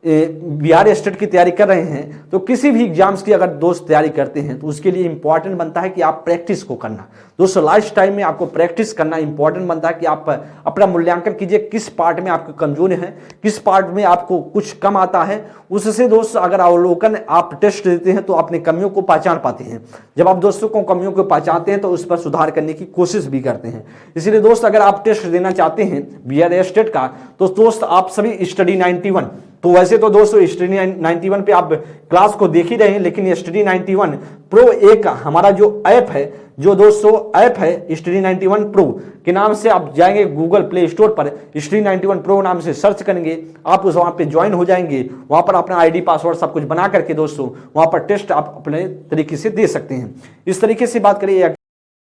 [SPEAKER 1] बिहार स्टेट की तैयारी कर रहे हैं तो किसी भी एग्जाम्स की अगर दोस्त तैयारी करते हैं तो उसके लिए इंपॉर्टेंट बनता है कि आप प्रैक्टिस को करना। दोस्तों लास्ट टाइम में आपको प्रैक्टिस करना इंपॉर्टेंट बनता है कि आप अपना मूल्यांकन कीजिए, किस पार्ट में आपको कमजोर है, किस पार्ट में आपको कुछ कम आता है। उससे दोस्त अगर अवलोकन आप टेस्ट देते हैं तो अपनी कमियों को पहचान पाते हैं। जब आप दोस्तों को कमियों को पहचानते हैं तो उस पर सुधार करने की कोशिश भी करते हैं। इसलिए दोस्त अगर आप टेस्ट देना चाहते हैं बिहार स्टेट का तो दोस्त आप सभी स्टडी 91, तो वैसे तो दोस्तों स्टडी 91 पे आप क्लास को देख ही रहे हैं, लेकिन स्टडी 91 प्रो एक हमारा जो ऐप है, जो दोस्तों ऐप है स्टडी 91 प्रो के नाम से आप जाएंगे गूगल प्ले स्टोर पर, स्टडी 91 प्रो नाम से सर्च करेंगे, आप उस वहां पे ज्वाइन हो जाएंगे। वहां पर अपना आईडी पासवर्ड सब कुछ बना करके दोस्तों वहां पर टेस्ट आप अपने तरीके से दे सकते हैं। इस तरीके से बात करिए,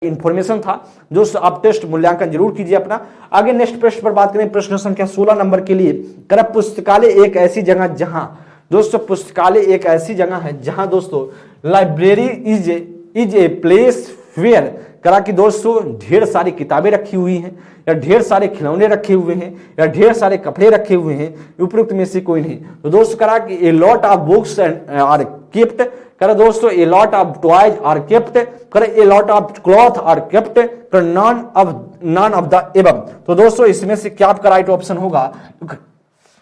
[SPEAKER 1] इंफॉर्मेशन था दोस्तों, आप टेस्ट मूल्यांकन जरूर कीजिए अपना। आगे नेक्स्ट प्रश्न पर बात करें, प्रश्न संख्या 16 नंबर के लिए, कर पुस्तकालय एक ऐसी जगह जहां दोस्तों पुस्तकालय एक ऐसी जगह है जहां दोस्तों library is a place where करा कि दोस्तों ढेर सारी किताबें रखी हुई हैं, या ढेर सारे खिलौने रखे हुए हैं, या ढेर सारे कपड़े रखे हुए हैं, उपयुक्त में से कोई नहीं। तो दोस्तों करा कि a lot of books are kept, करे दोस्तों a lot of toys are kept, करे a lot of cloth are kept, करे नॉन ऑफ द एबव। तो दोस्तों इसमें से क्या आपका राइट ऑप्शन होगा?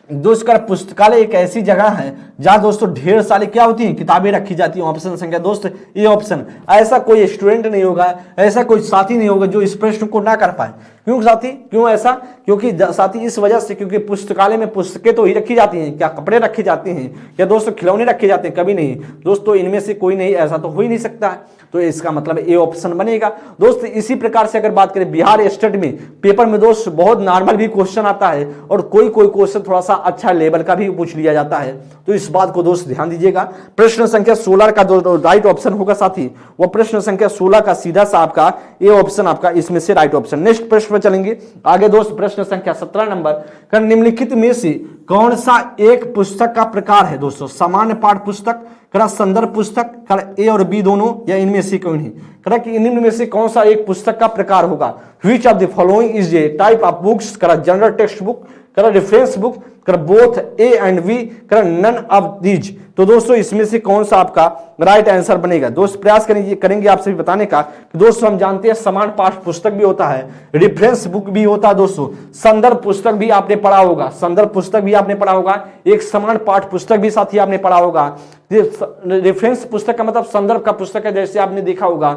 [SPEAKER 1] दोस्तों पुस्तकालय एक ऐसी जगह है जहां दोस्तों ढेर सारी क्या होती हैं, किताबें रखी जाती हैं। ऑप्शन संख्या दोस्त ये ऑप्शन। ऐसा कोई स्टूडेंट नहीं होगा, ऐसा कोई साथी नहीं होगा जो इस प्रश्न को ना कर पाए। क्यों साथी, क्यों ऐसा? क्योंकि साथी इस वजह से, क्योंकि पुस्तकालय में पुस्तकें तो ही रखी जाती हैं, क्या कपड़े रखे जाते हैं, क्या दोस्तों खिलौने रखे जाते हैं? कभी नहीं दोस्तों, इनमें से कोई नहीं, ऐसा तो हो ही नहीं सकता है। तो इसका मतलब ए ऑप्शन बनेगा दोस्त। इसी प्रकार से अगर बात करें बिहार स्टेट में पेपर में दोस्त बहुत नॉर्मल भी क्वेश्चन आता है और कोई कोई क्वेश्चन थोड़ा सा अच्छा लेवल का भी पूछ लिया जाता है, तो इस बात को दोस्त ध्यान दीजिएगा। प्रश्न संख्या 16 का जो राइट ऑप्शन होगा साथी, वो प्रश्न संख्या 16 का सीधा सा आपका ए ऑप्शन आपका इसमें से राइट ऑप्शन। नेक्स्ट प्रश्न पर चलेंगे आगे दोस्त, प्रश्न संख्या 17 नंबर, निम्नलिखित में से कौन सा एक पुस्तक का प्रकार है दोस्तों? सामान्य पाठ पुस्तक, करा संदर्भ पुस्तक, करा ए और बी दोनों, या इनमें से कोई नहीं। करा कि इनमें में से कौन सा एक पुस्तक का प्रकार होगा? Which of the following is a type of books, करा जनरल टेक्स्ट बुक, करा रेफरेंस बुक, कर बोथ ए एंड बी, कर नन ऑफ दीज। तो दोस्तों इसमें से कौन सा आपका राइट आंसर बनेगा? दोस्त प्रयास करेंगे आपसे भी बताने का कि दोस्तों हम जानते हैं समान पाठ पुस्तक भी होता है, रेफरेंस बुक भी होता है दोस्तों, संदर्भ पुस्तक भी आपने पढ़ा होगा, संदर्भ पुस्तक भी आपने पढ़ा होगा, एक समान पाठ पुस्तक भी साथी आपने पढ़ा होगा। रेफरेंस पुस्तक का मतलब संदर्भ का पुस्तक है, जैसे आपने देखा होगा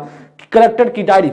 [SPEAKER 1] कलेक्टर की डायरी,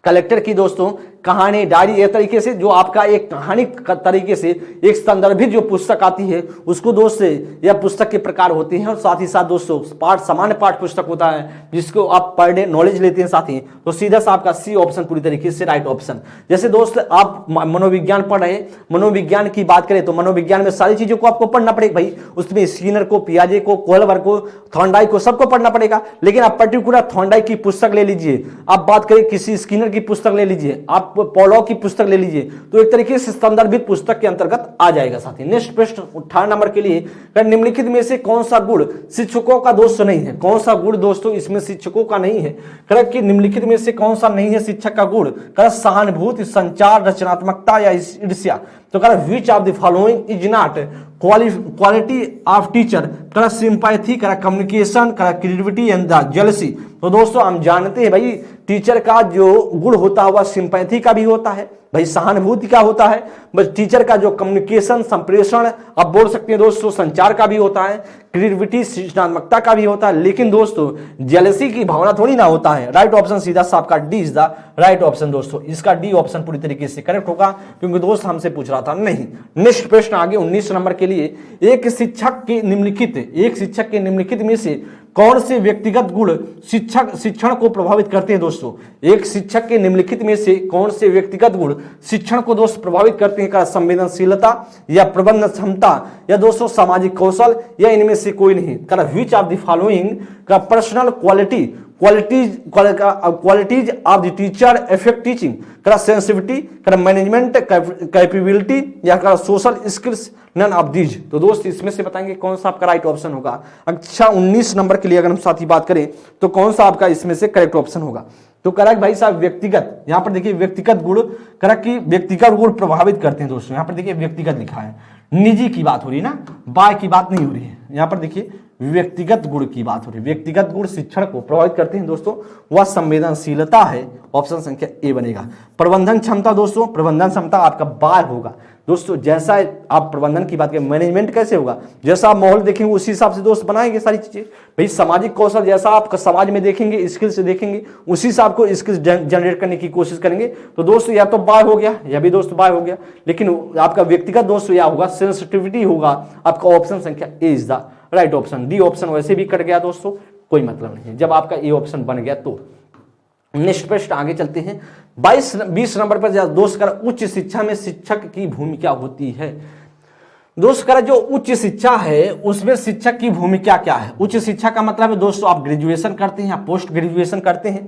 [SPEAKER 1] कलेक्टर की दोस्तों कहानी डायरी, एक तरीके से जो आपका एक कहानी का तरीके से एक संदर्भित जो पुस्तक आती है उसको दोस्त से यह पुस्तक के प्रकार होते हैं। और साथ ही साथ दोस्तों पाठ सामान्य पाठ पुस्तक होता है जिसको आप पर डे नॉलेज लेते हैं साथी, तो सीधा सा आपका सी ऑप्शन पूरी तरीके से राइट ऑप्शन। जैसे दोस्त आप मनोविज्ञान पढ़ रहे हैं, मनोविज्ञान की बात करें तो मनोविज्ञान में सारी चीजों को आपको पढ़ना पड़ेगा भाई, उसमें स्किनर को, पियाजे को, कोहलवर को, थॉर्नडाइक को, सबको पढ़ना पड़ेगा। लेकिन आप पर्टिकुलर थॉर्नडाइक की पुस्तक ले लीजिए, आप बात करें किसी स्किनर की पुस्तक ले लीजिए, आप पोलो की पुस्तक ले लीजिए, तो एक तरीके से संदर्भित पुस्तक के अंतर्गत आ जाएगा साथी। नेक्स्ट प्रश्न 18 नंबर के लिए, निम्नलिखित में से कौन सा गुण शिक्षकों का दोस्त नहीं है? कौन सा गुण दोस्तों इसमें शिक्षकों का नहीं है? करेक्ट कि निम्नलिखित में से कौन सा नहीं है शिक्षक का गुण? करेक्ट सहानुभूति, संचार, रचनात्मकता या ईर्ष्या। तो correct which of the following is not quality of teacher? Correct sympathy, correct communication, correct creativity and the jealousy. तो दोस्तों हम जानते हैं भाई टीचर का जो गुण होता है वह सिंपैथी का भी होता है भाई, सहानुभूति का होता है, बस टीचर का जो कम्युनिकेशन, संप्रेषण आप बोल सकते हैं दोस्तों, संचार का भी होता है, क्रिएटिविटी, सृजनात्मकता का भी होता है, लेकिन दोस्तों जेलसी की भावना थोड़ी ना होता है। राइट ऑप्शन सीधा सा आपका D is the right option दोस्तों। इसका डी ऑप्शन पूरी तरीके से करेक्ट होगा, क्योंकि दोस्त हमसे पूछ रहा था नहीं। नेक्स्ट प्रश्न आगे 19 नंबर के लिए, एक शिक्षक के निम्नलिखित में से कौन से व्यक्तिगत गुण शिक्षण को प्रभावित करते हैं दोस्तों? एक शिक्षक के निम्नलिखित में से कौन से व्यक्तिगत गुण शिक्षण को दोस्त प्रभावित करते हैं? का संवेदनशीलता या प्रबंधन क्षमता या दोस्तों सामाजिक कौशल या इनमें से कोई नहीं? कर व्हिच ऑफ द फॉलोइंग का personal qualities of the teacher affect teaching? करा सेंसिटिविटी, करा मैनेजमेंट कैपेबिलिटी या करा social skills, none of these. तो दोस्त इसमें से बताएंगे कौन सा आपका राइट ऑप्शन होगा। अच्छा 19 नंबर के लिए अगर हम साथी बात करें तो कौन सा आपका इसमें से करेक्ट ऑप्शन होगा? तो करेक्ट भाई साहब व्यक्तिगत, यहां पर देखिए व्यक्तिगत गुण, करेक्ट कि व्यक्तिगत गुण प्रभावित करते हैं दोस्तों, यहां पर देखिए व्यक्तिगत लिखा है। निजी की बात हो रही है ना, बाय की बात नहीं हो रही है। यहां पर देखिए व्यक्तिगत गुण की बात हो रही है। व्यक्तिगत गुण शिक्षण को प्रभावित करते हैं दोस्तों, वह संवेदनशीलता है, ऑप्शन संख्या ए बनेगा। प्रबंधन क्षमता दोस्तों, प्रबंधन क्षमता आपका बाय होगा दोस्तों। जैसा आप प्रबंधन की बात करें, मैनेजमेंट कैसे होगा, जैसा आप माहौल देखेंगे उसी हिसाब से दोस्त बनाएंगे सारी चीजें। भाई सामाजिक कौशल जैसा आप समाज में देखेंगे, स्किल्स देखेंगे, उसी से आपको स्किल्स जनरेट करने की कोशिश करेंगे। तो दोस्तों या तो बाय हो गया, या भी दोस्तों बाय हो गया, लेकिन आपका व्यक्तिगत दोस्तों या होगा सेंसिटिविटी होगा आपका। ऑप्शन संख्या A is the right option. D option वैसे भी कट गया दोस्तों, कोई मतलब नहीं है जब आपका ए ऑप्शन बन गया तो। नेक्स्ट प्रश्न आगे चलते हैं। 20 नंबर पर दोस्त कर उच्च शिक्षा में शिक्षक की भूमिका होती है। दोस्त कर जो उच्च शिक्षा है उसमें शिक्षक की भूमिका क्या है। उच्च शिक्षा का मतलब है दोस्तों आप ग्रेजुएशन करते हैं या पोस्ट ग्रेजुएशन करते हैं,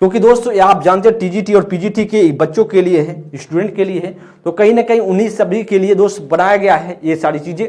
[SPEAKER 1] क्योंकि दोस्तों ये आप जानते हैं टीजीटी और पीजीटी के बच्चों के लिए है, स्टूडेंट के लिए है, तो कहीं ना कहीं उन्हीं सभी के लिए दोस्त बनाया गया है ये सारी चीजें।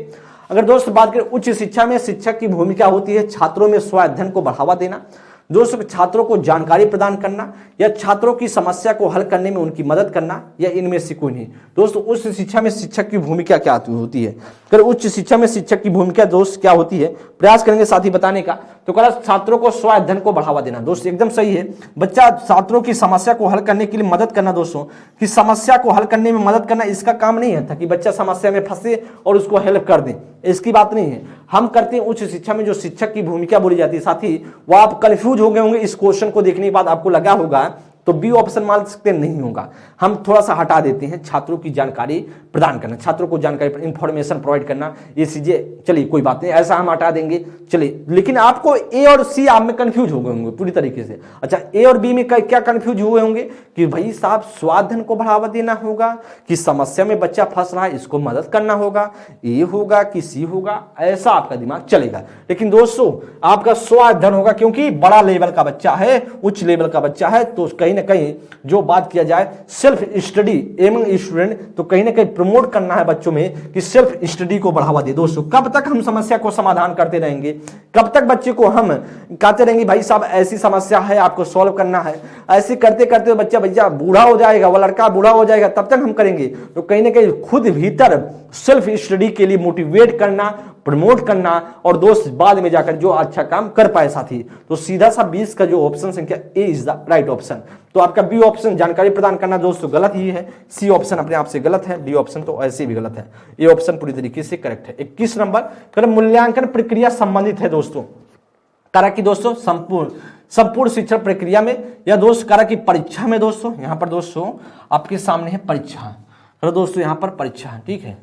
[SPEAKER 1] अगर दोस्त बात करें उच्च शिक्षा में शिक्षक की भूमिका होती है छात्रों में स्व अध्ययन को बढ़ावा देना, दोस्तों छात्रों को जानकारी प्रदान करना, या छात्रों की समस्या को हल करने में उनकी मदद करना, या इनमें से कोई नहीं। दोस्तों उच्च शिक्षा में शिक्षक की भूमिका क्या होती है। अगर उच्च शिक्षा में शिक्षक की भूमिका दोस्त क्या होती है, प्रयास करेंगे साथी बताने का। तो कल छात्रों को स्व अध्ययन को बढ़ावा देना, दोस्त एकदम सही है। बच्चा छात्रों की समस्या को हल करने के लिए मदद करना, दोस्तों कि समस्या को हल करने में मदद करना इसका काम नहीं है था कि बच्चा समस्या में फंसे और उसको हेल्प कर दें, इसकी बात नहीं है। हम करते हैं उच्च शिक्षा में जो शिक्षक की भूमिका बोली जाती है साथी, वो आप कंफ्यूज हो गए होंगे इस क्वेश्चन को देखने के बाद, आपको लगा होगा तो बी ऑप्शन मान सकते नहीं होगा। हम थोड़ा सा हटा देते हैं, छात्रों की जानकारी प्रदान करना, छात्रों को जानकारी इंफॉर्मेशन प्रोवाइड करना, ये चीजें चलिए कोई बात नहीं, ऐसा हम हटा देंगे चलिए। लेकिन आपको ए और सी आप में कंफ्यूज हो गए होंगे पूरी तरीके से। अच्छा ए और बी में क्या कंफ्यूज हुए होंगे कि भाई साहब स्वाध्ययन को बढ़ावा देना होगा, कि समस्या में बच्चा फंस रहा है इसको मदद करना होगा, ए होगा कि सी होगा, ऐसा आपका दिमाग चलेगा। लेकिन दोस्तों आपका स्वाध्ययन होगा, क्योंकि बड़ा लेवल का बच्चा है, उच्च लेवल का बच्चा है, तो कहीं ना कहीं जो बात किया जाए सेल्फ स्टडी एमंग स्टूडेंट, तो कहीं ना कहीं प्रमोट करना है बच्चों में कि सेल्फ स्टडी को बढ़ावा दे। दोस्तों कब तक हम समस्या को समाधान करते रहेंगे, कब तक बच्चे को हम कहते रहेंगे भाई साहब ऐसी समस्या है आपको सॉल्व करना है, ऐसे करते करते बच्चा भैया बूढ़ा हो जाएगा, वो लड़का बूढ़ा हो जाएगा, तब तक हम करेंगे। तो कहीं ना कहीं खुद भीतर सेल्फ स्टडी के लिए मोटिवेट करना, प्रमोट करना, और दोस्त बाद में जाकर जो अच्छा काम कर पाए साथी। तो सीधा सा 20 का जो ऑप्शन संख्या A is the right option. तो आपका बी ऑप्शन जानकारी प्रदान करना दोस्तों गलत ही है, सी ऑप्शन अपने आप से गलत है, डी ऑप्शन तो ऐसे भी गलत है, ए ऑप्शन पूरी तरीके से करेक्ट है। 21 नंबर कर मूल्यांकन प्रक्रिया संबंधित है दोस्तों, करा कि दोस्तों संपूर्ण शिक्षण प्रक्रिया में, या दोस्त करा की परीक्षा में। दोस्तों यहां पर दोस्तों आपके सामने है परीक्षा, तो दोस्तों यहां पर परीक्षा है, ठीक है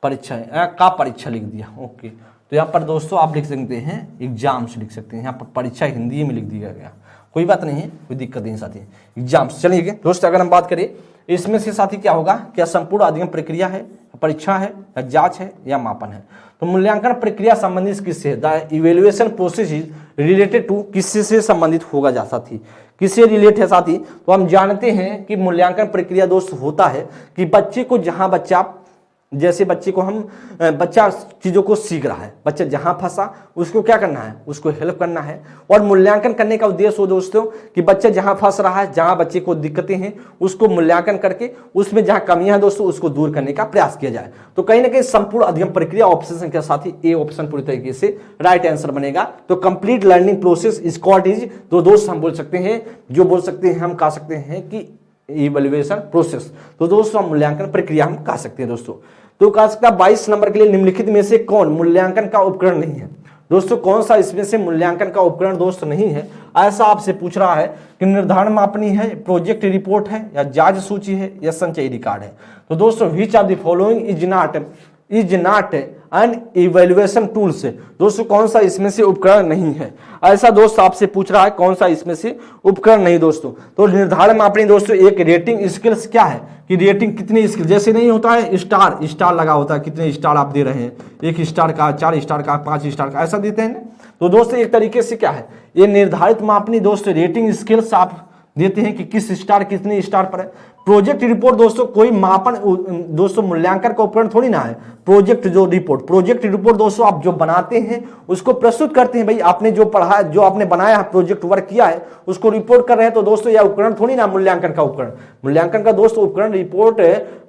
[SPEAKER 1] परीक्षा का परीक्षा लिख दिया, ओके। तो यहाँ पर दोस्तों आप लिख सकते हैं एग्जाम्स लिख सकते हैं, यहाँ पर परीक्षा हिंदी में लिख दिया गया, कोई बात नहीं है, कोई दिक्कत नहीं साथी, एग्जाम्स। चलिए दोस्तों अगर हम बात करें इसमें से साथी क्या होगा, क्या संपूर्ण अध्ययन प्रक्रिया है, परीक्षा है, या जांच है, या मापन है। तो मूल्यांकन प्रक्रिया संबंधित किससे, the evaluation process is related to, किससे से संबंधित होगा जा साथी, किससे रिलेट है साथी। तो हम जानते हैं कि मूल्यांकन प्रक्रिया दोस्त होता है कि बच्चे को जहां बच्चा, जैसे बच्चे को हम बच्चा चीज़ों को सीख रहा है, बच्चा जहां फंसा उसको क्या करना है, उसको हेल्प करना है। और मूल्यांकन करने का उद्देश्य हो दोस्तों कि बच्चा जहां फंस रहा है, जहां बच्चे को दिक्कतें हैं उसको मूल्यांकन करके उसमें जहां कमियां हैं दोस्तों उसको दूर करने का प्रयास किया जाए। तो कहीं ना कहीं संपूर्ण अध्ययन प्रक्रिया ऑप्शन के साथ ही ए ऑप्शन पूरी तरीके से राइट आंसर बनेगा। तो complete learning process is called is, तो दोस्त हम बोल सकते हैं, जो बोल सकते हैं हम कह सकते हैं कि इवैल्यूएशन प्रोसेस। तो दोस्तों मूल्यांकन प्रक्रिया हम कह सकते हैं दोस्तों। तो कह सकता है 22 नंबर के लिए निम्नलिखित में से कौन मूल्यांकन का उपकरण नहीं है। दोस्तों कौन सा इसमें से मूल्यांकन का उपकरण दोस्त नहीं है, ऐसा आपसे पूछ रहा है कि निर्धारण मापनी है, प्रोजेक्ट रिपोर्ट है, या जांच सूची है, या संचयी रिकॉर्ड है। तो दोस्तों which of the following is not an evaluation tools, दोस्तों कौन सा इसमें से उपकरण नहीं है, ऐसा दोस्त आपसे पूछ रहा है, कौन सा इसमें से उपकरण नहीं दोस्तों। तो निर्धारण मापनी दोस्तों एक रेटिंग स्किल्स क्या है कि रेटिंग कितनी स्किल, जैसे नहीं होता है स्टार लगा होता है, कितने स्टार आप दे रहे हैं, 1 स्टार का, 4 स्टार का, 5 स्टार का, ऐसा देते हैं ना। तो दोस्तों एक तरीके से क्या है, ये निर्धारित मापनी दोस्तों रेटिंग स्किल्स आप देते हैं कि किस स्टार कितने स्टार पर है। प्रोजेक्ट रिपोर्ट दोस्तों कोई मापन दोस्तों मूल्यांकन का उपकरण थोड़ी ना है। प्रोजेक्ट रिपोर्ट दोस्तों आप जो बनाते हैं उसको प्रस्तुत करते हैं। भाई आपने जो पढ़ा, जो आपने बनाया है, प्रोजेक्ट वर्क किया है, उसको रिपोर्ट कर रहे हैं, तो दोस्तों यह उपकरण थोड़ी ना मूल्यांकन का उपकरण। मूल्यांकन का दोस्तों उपकरण रिपोर्ट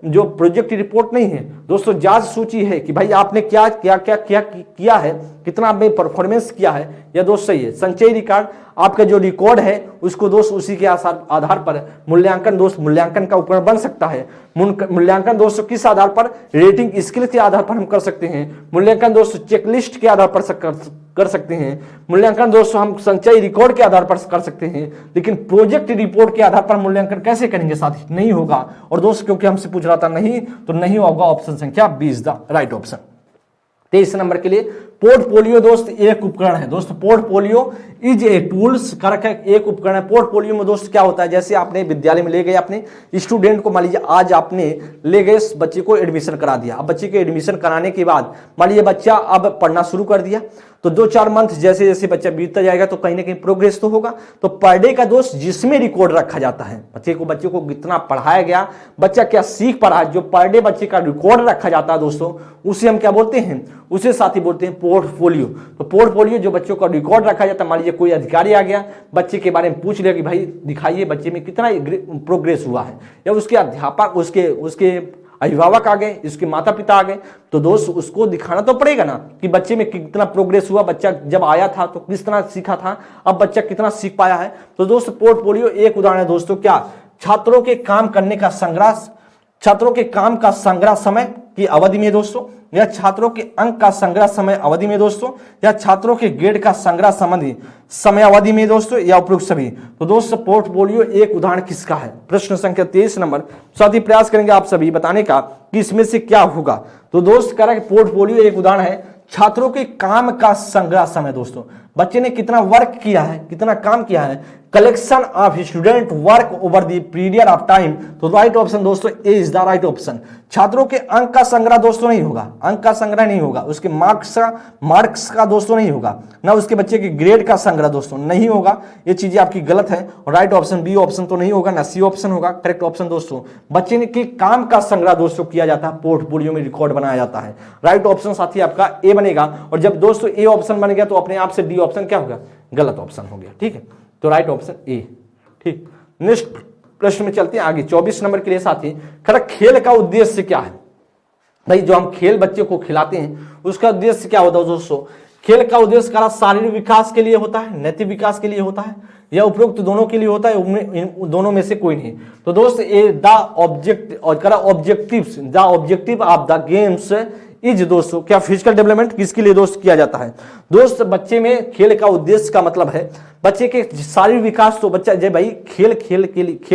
[SPEAKER 1] जो प्रोजेक्ट रिपोर्ट नहीं है दोस्तों, जांच सूची है कि भाई आपने क्या क्या क्या क्या किया है, कितना आपने परफॉर्मेंस किया है, यह दोस्त सही है। संचयी रिकॉर्ड आपका जो रिकॉर्ड है उसको दोस्त उसी के आधार पर मूल्यांकन का उपकरण बन सकता है। मूल्यांकन दोस्तों किस आधार पर, रेटिंग स्किल के आधार पर हम कर सकते हैं। मूल्यांकन दोस्तों चेकलिस्ट के आधार पर कर सकते हैं। मूल्यांकन दोस्तों हम संचयी रिकॉर्ड के आधार पर कर सकते हैं, लेकिन प्रोजेक्ट रिपोर्ट के आधार पर मूल्यांकन कैसे करेंगे साथी, नहीं होगा। और दोस्तों क्योंकि हमसे पूछ रहा था नहीं, तो नहीं होगा ऑप्शन संख्या 20 द राइट ऑप्शन। 23 नंबर के लिए पोर्टफोलियो दोस्त एक उपकरण है। दोस्त पोर्टफोलियो इज ए टूल्स कारक है, एक उपकरण है। पोर्टफोलियो में दोस्त क्या होता है, जैसे आपने विद्यालय में ले गए अपने स्टूडेंट को, मान लीजिए आज आपने ले गए बच्चे को एडमिशन करा दिया। अब बच्चे के एडमिशन कराने के बाद मान लीजिए बच्चा अब पढ़ना शुरू कर दिया, तो 2-4 मंथ जैसे जैसे बच्चा बीतता जाएगा तो कहीं ना कहीं प्रोग्रेस तो होगा। तो पर डे का दोस्त जिसमें रिकॉर्ड रखा जाता है, बच्चे को कितना पढ़ाया गया, बच्चा क्या सीख पा रहा है, जो पर डे बच्चे का रिकॉर्ड रखा जाता है दोस्तों, उसे हम क्या बोलते हैं, उसे साथी बोलते हैं पोर्टफोलियो। तो पोर्टफोलियो जो बच्चों का रिकॉर्ड रखा जाता है, मान लीजिए कोई अधिकारी आ गया, बच्चे के बारे में पूछ लिया कि भाई दिखाइए बच्चे में कितना प्रोग्रेस हुआ है, या उसके अध्यापक उसके अभिभावक आ गए, इसके माता पिता आ गए, तो दोस्त उसको दिखाना तो पड़ेगा ना कि बच्चे में कितना प्रोग्रेस हुआ, बच्चा जब आया था तो किस तरह सीखा था, अब बच्चा कितना सीख पाया है। तो दोस्त पोर्टफोलियो एक उदाहरण है दोस्तों, क्या छात्रों के काम करने का संग्रह, छात्रों के काम का संग्रह समय की अवधि में दोस्तों, या छात्रों के अंक का संग्रह समय अवधि में दोस्तों, या छात्रों के ग्रेड का संग्रह संबंधी समय अवधि में दोस्तों, या उपयुक्त सभी। तो दोस्तों पोर्टफोलियो एक उदाहरण किसका है, प्रश्न संख्या 23 नंबर। साथ ही प्रयास करेंगे आप सभी बताने का कि इसमें से क्या होगा। तो दोस्त कह रहा है पोर्टफोलियो एक उदाहरण है छात्रों के काम का संग्रह समय। दोस्तों बच्चे ने कितना वर्क किया है, कितना काम किया है, collection of student work over the period of time. तो राइट ऑप्शन दोस्तों ए इज द राइट ऑप्शन। छात्रों के अंक का संग्रह दोस्तों नहीं होगा, अंक का संग्रह नहीं होगा, उसके मार्क्स का दोस्तों नहीं होगा, ना उसके बच्चे के ग्रेड का संग्रह दोस्तों नहीं होगा। ये चीजें आपकी गलत है, और राइट ऑप्शन बी ऑप्शन तो नहीं होगा, ना सी ऑप्शन होगा। करेक्ट ऑप्शन दोस्तों बच्चे के काम का संग्रह दोस्तों किया जाता है, पोर्टफोलियो में रिकॉर्ड बनाया जाता है। राइट ऑप्शन साथी आपका ए बनेगा, और जब दोस्तों ए ऑप्शन बन गया तो अपने आप से डी ऑप्शन क्या होगा, गलत ऑप्शन हो गया। ठीक है, तो राइट ऑप्शन ए। ठीक, नेक्स्ट प्रश्न में चलते हैं आगे। 24 नंबर के लिए साथी खड़ा खेल का उद्देश्य क्या है। भाई जो हम खेल बच्चे को खिलाते हैं उसका उद्देश्य क्या होता है दोस्तों, खेल का उद्देश्य करा शारीरिक विकास के लिए होता है, नैतिक विकास के लिए होता है, या उपरोक्त दोनों के लिए होता है, दोनों में से कोई नहीं। तो दोस्त a the objective of the games is दोस्तों क्या फिजिकल डेवलपमेंट किसके लिए दोस्त किया जाता है। दोस्त बच्चे में खेल का उद्देश्य का मतलब है बच्चे के शारीरिक विकास। तो बच्चा जब भाई खेल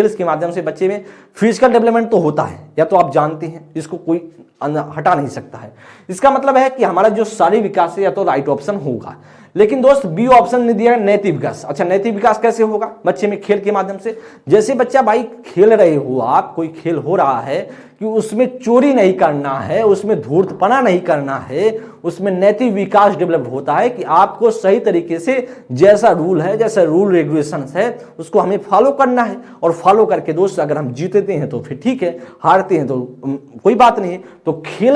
[SPEAKER 1] के माध्यम से बच्चे में फिजिकल डेवलपमेंट तो होता है, या तो आप जानते हैं, इसको कोई हटा नहीं सकता है। इसका मतलब है कि हमारा जो शारीरिक विकास है या तो राइट ऑप्शन होगा। लेकिन दोस्त बी ऑप्शन ने दिया नैतिक विकास। अच्छा नैतिक विकास कैसे होगा बच्चे में खेल के माध्यम से, जैसे बच्चा भाई खेल रहे हो आप, कोई खेल हो रहा है कि उसमें चोरी नहीं करना है, उसमें धूर्तपना नहीं करना है, उसमें नैतिक विकास डेवलप होता है कि आपको सही तरीके से जैसा रूल है, जैसा रूल रेगुलेशन है उसको हमें फॉलो करना है। और फॉलो करके दोस्त अगर हम जीतते हैं तो फिर ठीक है, हारते हैं तो कोई बात नहीं। तो खेल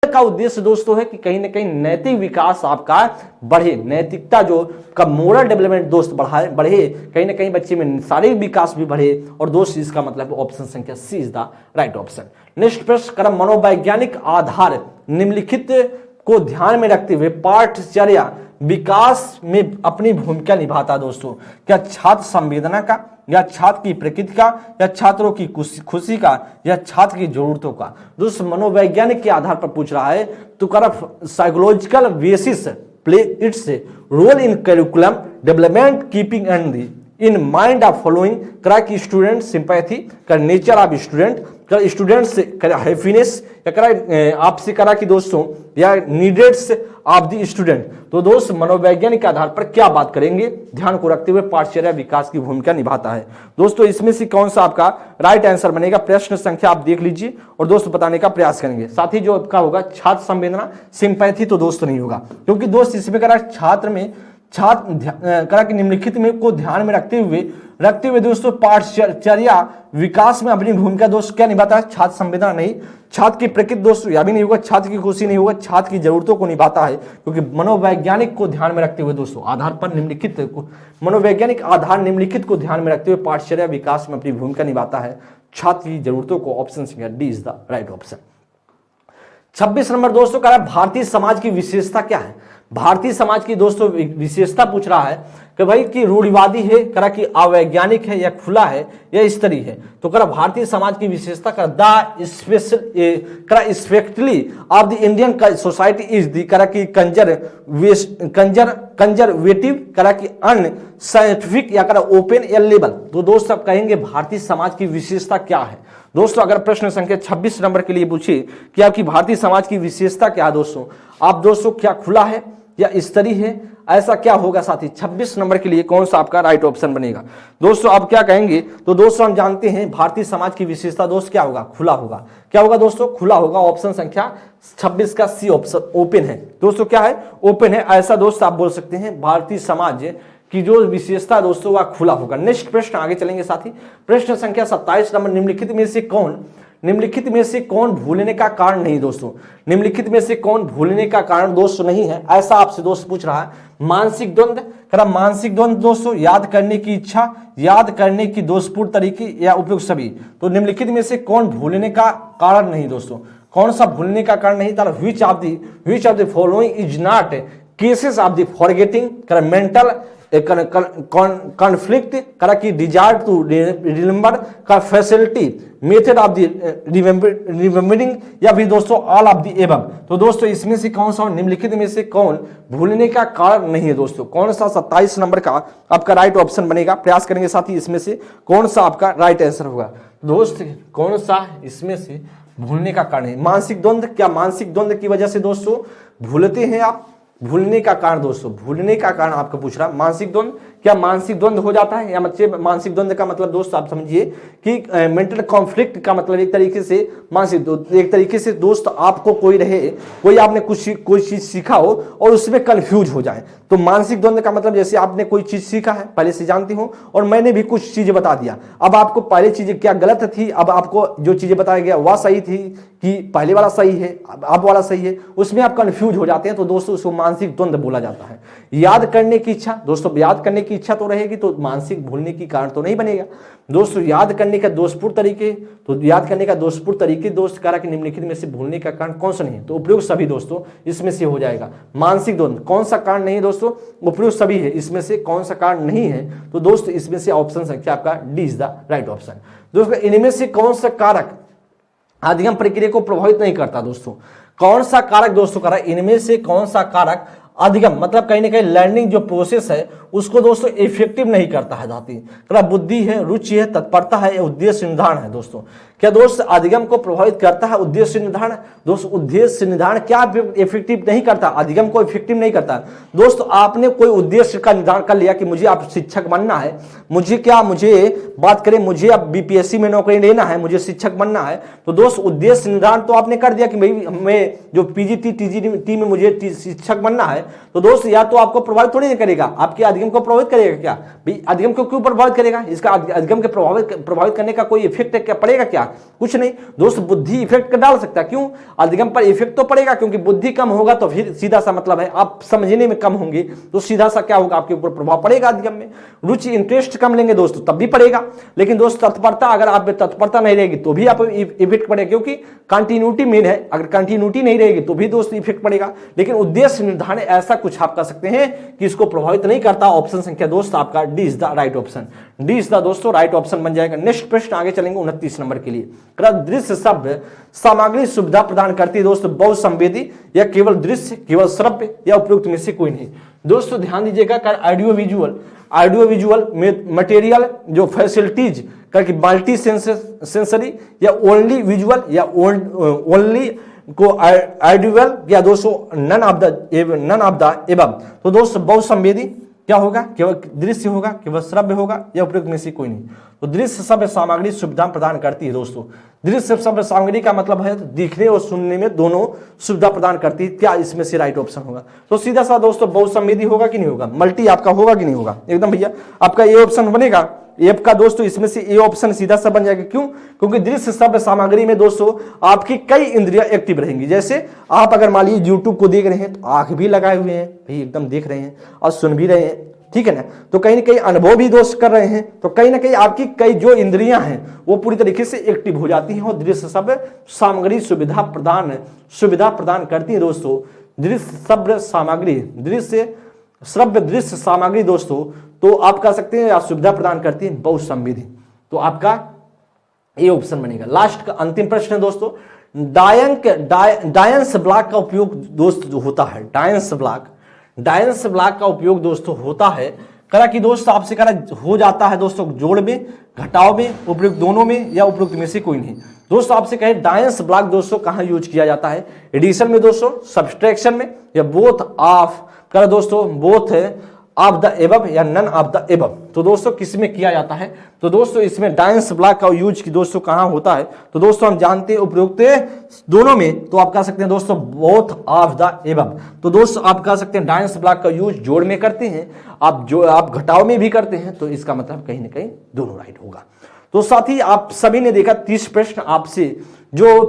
[SPEAKER 1] का उद्देश्य दोस्तों है कि कहीं ना कहीं नैतिक विकास आपका बढ़े, नैतिकता जो का मोरल डेवलपमेंट दोस्त बढ़े, कहीं ना कहीं बच्चे में शारीरिक विकास भी बढ़े। और दोस्त इसका मतलब ऑप्शन संख्या C is the right option. Next प्रश्न क्रम मनोवैज्ञानिक आधार निम्नलिखित को ध्यान में रखते हुए पाठचर्या विकास में अपनी भूमिका निभाता है। दोस्तों क्या छात्र संवेदना का, या छात्र की प्रकृति का, या छात्रों की खुशी का, या छात्र की जरूरतों का। दोस्तों मनोवैज्ञानिक के आधार पर पूछ रहा है तो psychological basis play its role in curriculum development keeping and in mind of following करा कि स्टूडेंट सिंपैथी का नेचर ऑफ स्टूडेंट कर स्टूडेंट से कर हैप्पीनेस, या करा आपसे करा कि दोस्तों या नीडेड्स ऑफ द स्टूडेंट। तो दोस्त मनोवैज्ञानिक के आधार पर क्या बात करेंगे, ध्यान को रखते हुए पाठचर्या विकास की भूमिका निभाता है। दोस्तों इसमें से कौन सा आपका राइट आंसर बनेगा, प्रश्न संख्या आप देख लीजिए और दोस्त बताने का प्रयास करेंगे। साथ ही जो आपका होगा छात्र संवेदना सिंपैथी तो दोस्त नहीं होगा, क्योंकि दोस्त इसमें करा छात्र में छात्र करा कि निम्नलिखित में को ध्यान में रखते हुए दोस्तों पाठचर्या विकास में अपनी भूमिका दोस्तों क्या निभाता है, छात्र संवेदना नहीं, छात्र की प्रकृति दोस्तों या भी नहीं होगा, छात्र की खुशी नहीं होगा, छात्र की जरूरतों को निभाता है, क्योंकि मनोवैज्ञानिक को ध्यान में रखते हुए दोस्तों आधार पर निम्नलिखित को मनोवैज्ञानिक आधार निम्नलिखित को ध्यान में रखते हुए पाठचर्या विकास में अपनी भूमिका निभाता है, छात्र की जरूरतों को। Option D is the right option. 26 number दोस्तों कह रहा है भारतीय समाज की विशेषता क्या है। भारतीय समाज की दोस्तों विशेषता पूछ रहा है कि भाई कि रूढ़िवादी है, करा कि अवैज्ञानिक है, या खुला है, या स्तरीय है। तो करा भारतीय समाज की विशेषता कर द स्पेशल करा स्पेक्टली of the Indian society is the करा कि कंजरवेटिव करा कि अनसाइंटिफिक या करा ओपन या लेबल। तो दोस्त आप कहेंगे भारतीय समाज की विशेषता क्या है। दोस्तों अगर प्रश्न संख्या 26 नंबर के लिए पूछे कि आपकी भारतीय समाज की विशेषता क्या है दोस्तों, आप दोस्तों क्या खुला है या स्तरीय है, ऐसा क्या होगा साथी। 26 नंबर के लिए कौन सा आपका राइट ऑप्शन बनेगा। दोस्तों आप क्या कहेंगे, तो दोस्तों हम जानते हैं भारतीय समाज की विशेषता दोस्त क्या होगा, खुला होगा। क्या होगा दोस्तों, खुला होगा। ऑप्शन संख्या 26 का सी ऑप्शन ओपन है दोस्तों, क्या है, ओपन है। ऐसा दोस्त आप बोल सकते हैं भारतीय समाज की जो विशेषता दोस्तों वह खुला होगा। नेक्स्ट प्रश्न आगे चलेंगे साथी। प्रश्न संख्या 27 नंबर, निम्नलिखित में से कौन भूलने का कारण नहीं दोस्तों। निम्नलिखित में से कौन भूलने का कारण दोस्तों नहीं है, ऐसा आपसे दोस्त पूछ रहा है। मानसिक द्वंद, करा मानसिक द्वंद दोस्तों, याद करने की इच्छा, याद करने की दोषपूर्ण तरीके, या उपयुक्त सभी। तो निम्नलिखित में से कौन भूलने का कारण नहीं दोस्तों, कौन सा भूलने का कारण नहीं। ताला which of the following is not cases of the forgetting, करा मेंटल कॉन्फ्लिक्ट, करा की डिजायर टू रिमेंबर का facility, method of the remembering, या भी दोस्तों ऑल ऑफ द एबव। तो दोस्तों इसमें से कौन सा, निम्नलिखित में से कौन भूलने का कारण नहीं है दोस्तों, कौन सा 27 नंबर का आपका राइट ऑप्शन बनेगा। प्रयास करेंगे साथी इसमें से कौन सा आपका राइट आंसर होगा। दोस्त कौन सा इसमें से भूलने का कारण है। मानसिक द्वंद, क्या मानसिक द्वंद की वजह से दोस्तों भूलते हैं आप। भूलने का कारण दोस्तों, भूलने का कारण आपको पूछ रहा, मानसिक द्वंद, क्या मानसिक द्वंद हो जाता है, या मतलब मानसिक द्वंद का मतलब दोस्त आप समझिए कि मेंटल कॉन्फ्लिक्ट का मतलब एक तरीके से मानसिक, एक तरीके से दोस्त आपको कोई आपने कोई चीज सीखा हो और उसमें कंफ्यूज हो जाए। तो मानसिक द्वंद का मतलब जैसे आपने कोई चीज सीखा है, पहले से जानती हो, और मैंने भी कुछ चीजें बता दिया। अब आपको पहले चीजें क्या गलत थी, अब आपको जो चीजें बताया गया वह सही थी कि पहले वाला सही है, अब वाला सही है, उसमें आप कंफ्यूज हो जाते हैं। तो दोस्तों उसको मानसिक द्वंद बोला जाता है। याद करने की इच्छा दोस्तों, याद करने की इच्छा तो रहेगी तो मानसिक भूलने की कारण तो नहीं बनेगा दोस्तों। याद करने का दोषपूर्ण तरीके, तो याद करने का दोषपूर्ण तरीके दोस्त करा कि निम्नलिखित में से भूलने का कारण कौन सा नहीं है, तो उपयुक्त सभी दोस्तों इसमें से हो जाएगा। मानसिक द्वंद कौन सा कारण नहीं है दोस्तों, उपयुक्त सभी है, इसमें से कौन सा कारण नहीं है, तो दोस्तों इसमें से ऑप्शन संख्या आपका D is the right option. दोस्तों इनमें से कौन सा कारक अधिगम प्रक्रिया को प्रभावित नहीं करता दोस्तों, कौन सा कारक दोस्तों करा, इनमें से कौन सा कारक अधिगम मतलब कहीं ना कहीं लर्निंग जो प्रोसेस है उसको दोस्तों इफेक्टिव नहीं करता है। जाती बुद्धि है, रुचि है, तत्परता है, या उद्देश्य निर्धारण है दोस्तों। क्या दोस्त अधिगम को प्रभावित करता है उद्देश्य निर्धारण। दोस्तों उद्देश्य निर्धारण क्या इफेक्टिव नहीं करता, अधिगम को इफेक्टिव नहीं करता। दोस्तों आपने कोई उद्देश्य का निर्धारण कर लिया कि मुझे आप शिक्षक बनना है, मुझे बात करें मुझे अब बीपीएससी में नौकरी लेना है, मुझे शिक्षक बनना है, तो दोस्त उद्देश्य निर्धारण तो आपने कर दिया कि भाई मैं जो पीजीटी टीजीटी में मुझे शिक्षक बनना है, तो दोस्त या तो आपको प्रभावित थोड़ी नहीं करेगा, आपके अधिगम को प्रभावित करेगा क्या भाई, अधिगम को क्यों प्रभावित करेगा, इसका अधिगम के प्रभावित करने का कोई इफेक्ट क्या पड़ेगा क्या, कुछ नहीं दोस्त। बुद्धि इफेक्ट डाल सकता है, क्यों, अधिगम पर इफेक्ट तो पड़ेगा, क्योंकि बुद्धि कम होगा तो फिर सीधा सा मतलब है आप समझने में कम होंगे तो सीधा सा क्या होगा, आपके ऊपर प्रभाव पड़ेगा अधिगम में। रुचि इंटरेस्ट कम लेंगे दोस्तों तब भी पड़ेगा, लेकिन दोस्त तत्परता, अगर आप में तत्परता नहीं रहेगी तो भी आप इफेक्ट पड़ेगा, क्योंकि कंटिन्यूटी मेन है, अगर कंटिन्यूटी नहीं रहेगी तो भी दोस्त इफेक्ट पड़ेगा। लेकिन उद्देश्य निर्धारण ऐसा कुछ आप कर सकते हैं कि इसको प्रभावित नहीं करता। ऑप्शन संख्या दोस्त आपका D is the right option, D is the दोस्तों राइट ऑप्शन बन जाएगा। नेक्स्ट प्रश्न आगे चलेंगे 29 नंबर के लिए। दृश्य शब्द सामग्री सुविधा प्रदान करती है दोस्तों बहुसंवेदी, या केवल दृश्य, केवल श्रव्य, या उपयुक्त में से कोई नहीं। दोस्तों ध्यान दीजिएगा, ऑडियो विजुअल मटेरियल जो फैसिलिटीज करके मल्टी सेंसरी, या ओनली विजुअल, या ओनली को ऑडियल, या दोस्तों नन ऑफ द एबव। तो दोस्तों बहुसंवेदी क्या होगा, केवल दृश्य होगा, केवल श्रव्य होगा, या उपयुक्त में से कोई नहीं। तो दृश्य श्रव्य सामग्री सुविधा प्रदान करती है दोस्तों, दृश्य शब्द सामग्री का मतलब है दिखने और सुनने में दोनों सुविधा प्रदान करती है। क्या इसमें से राइट ऑप्शन होगा? तो सीधा सा दोस्तों बहुसंवेदी होगा कि नहीं होगा? मल्टी आपका होगा कि नहीं होगा? एकदम भैया आपका ए ऑप्शन बनेगा। एफ का दोस्तों इसमें से ए ऑप्शन सीधा सा बन जाएगा। क्यों? क्योंकि दृश्य शब्द सामग्री में दोस्तों आपकी कई इंद्रियां एक्टिव रहेंगी। जैसे आप अगर मान लीजिए यूट्यूब को देख रहे हैं तो आंख भी लगाए हुए हैं भाई, एकदम देख रहे हैं और सुन भी रहे हैं, ठीक है ना। तो कहीं ना कहीं अनुभव भी दोस्त कर रहे हैं, तो कहीं ना कहीं आपकी कई जो इंद्रियां हैं वो पूरी तरीके से एक्टिव हो जाती हैं और दृश्य शब्द सामग्री सुविधा प्रदान करती है दोस्तों। दृश्य शब्द सामग्री, दृश्य श्रव्य दृश्य सामग्री दोस्तों तो आप कह सकते हैं सुविधा प्रदान करती है बहुसंवेदी। तो आपका ये ऑप्शन बनेगा। लास्ट का अंतिम प्रश्न है दोस्तों, डायंस ब्लॉक का उपयोग दोस्त जो होता है, डायंस ब्लॉक का उपयोग दोस्तों होता है करा कि दोस्तों आपसे करा हो जाता है दोस्तों जोड़ में, घटाव में, उपयुक्त दोनों में या उपयुक्त में से कोई नहीं। दोस्तों आपसे कहे डायंस ब्लॉक दोस्तों कहां यूज किया जाता है? एडिशन में दोस्तों, सब्सट्रैक्शन में, या बोथ ऑफ कर दोस्तों, बोथ ऑफ द एबव या नन ऑफ द एबव। तो दोस्तों किस में किया जाता है? तो दोस्तों इसमें डायंस ब्लॉक का यूज की दोस्तों कहां होता है? तो दोस्तों हम जानते हैं उपयुक्त दोनों में, तो आप कह सकते हैं दोस्तों बोथ ऑफ द एबव। तो दोस्तों आप कह सकते हैं डायंस ब्लॉक का यूज जोड़ में करते हैं, आप घटाव में भी करते हैं, तो इसका मतलब कहीं ना कहीं दोनों राइट होगा। तो साथ ही आप सभी ने देखा 30 प्रश्न आपसे जो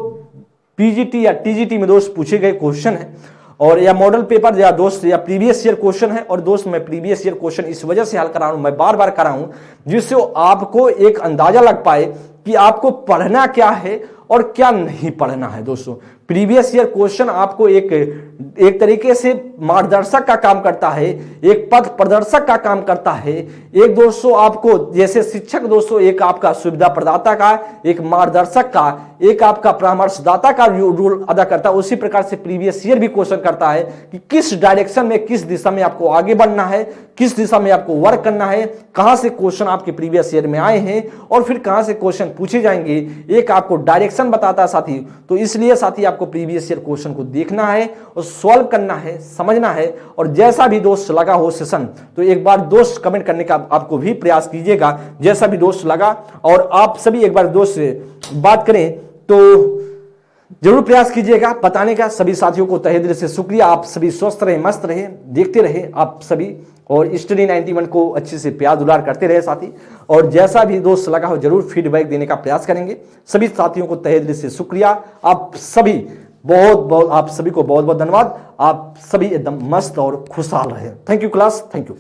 [SPEAKER 1] पीजीटी या टीजीटी में दोस्त पूछे गए क्वेश्चन है, और या मॉडल पेपर या दोस्त या प्रीवियस ईयर क्वेश्चन है। और दोस्त मैं प्रीवियस ईयर क्वेश्चन इस वजह से हल करा रहा हूं, मैं बार बार करा हूं जिससे आपको एक अंदाजा लग पाए कि आपको पढ़ना क्या है और क्या नहीं पढ़ना है। दोस्तों प्रीवियस ईयर क्वेश्चन आपको एक तरीके से मार्गदर्शक का काम करता है, एक पथ प्रदर्शक का काम करता है, एक दोस्तों आपको जैसे शिक्षक दोस्तों एक आपका सुविधा प्रदाता का, एक मार्गदर्शक का, एक आपका परामर्शदाता का रोल अदा करता है। उसी प्रकार से प्रीवियस ईयर भी क्वेश्चन करता है कि किस डायरेक्शन में, किस दिशा में आपको आगे बढ़ना है, किस दिशा में आपको वर्क करना है, कहां से क्वेश्चन आपके प्रीवियस ईयर में आए हैं और फिर कहां से क्वेश्चन पूछे जाएंगे, एक आपको डायरेक्शन बताता है साथी। तो इसलिए साथी आपको प्रीवियस ईयर क्वेश्चन को देखना है और सॉल्व करना है, समझना है। और जैसा भी दोस्त लगा हो सेशन तो एक बार दोस्त कमेंट करने का आपको भी प्रयास कीजिएगा, जैसा भी दोस्त लगा। और आप सभी एक बार दोस्त से बात करें तो जरूर प्रयास कीजिएगा बताने का। सभी साथियों को तहे दिल से शुक्रिया। आप सभी स्वस्थ रहे, मस्त रहे, देखते रहे आप सभी, और स्टडी 91 को अच्छे से प्यार दुलार करते रहे साथी। और जैसा भी दोस्त लगा हो जरूर फीडबैक देने का प्रयास करेंगे। सभी साथियों को तहे दिल से शुक्रिया। आप सभी आप सभी को बहुत बहुत धन्यवाद। आप सभी एकदम मस्त और खुशहाल रहे। Thank you class, thank you.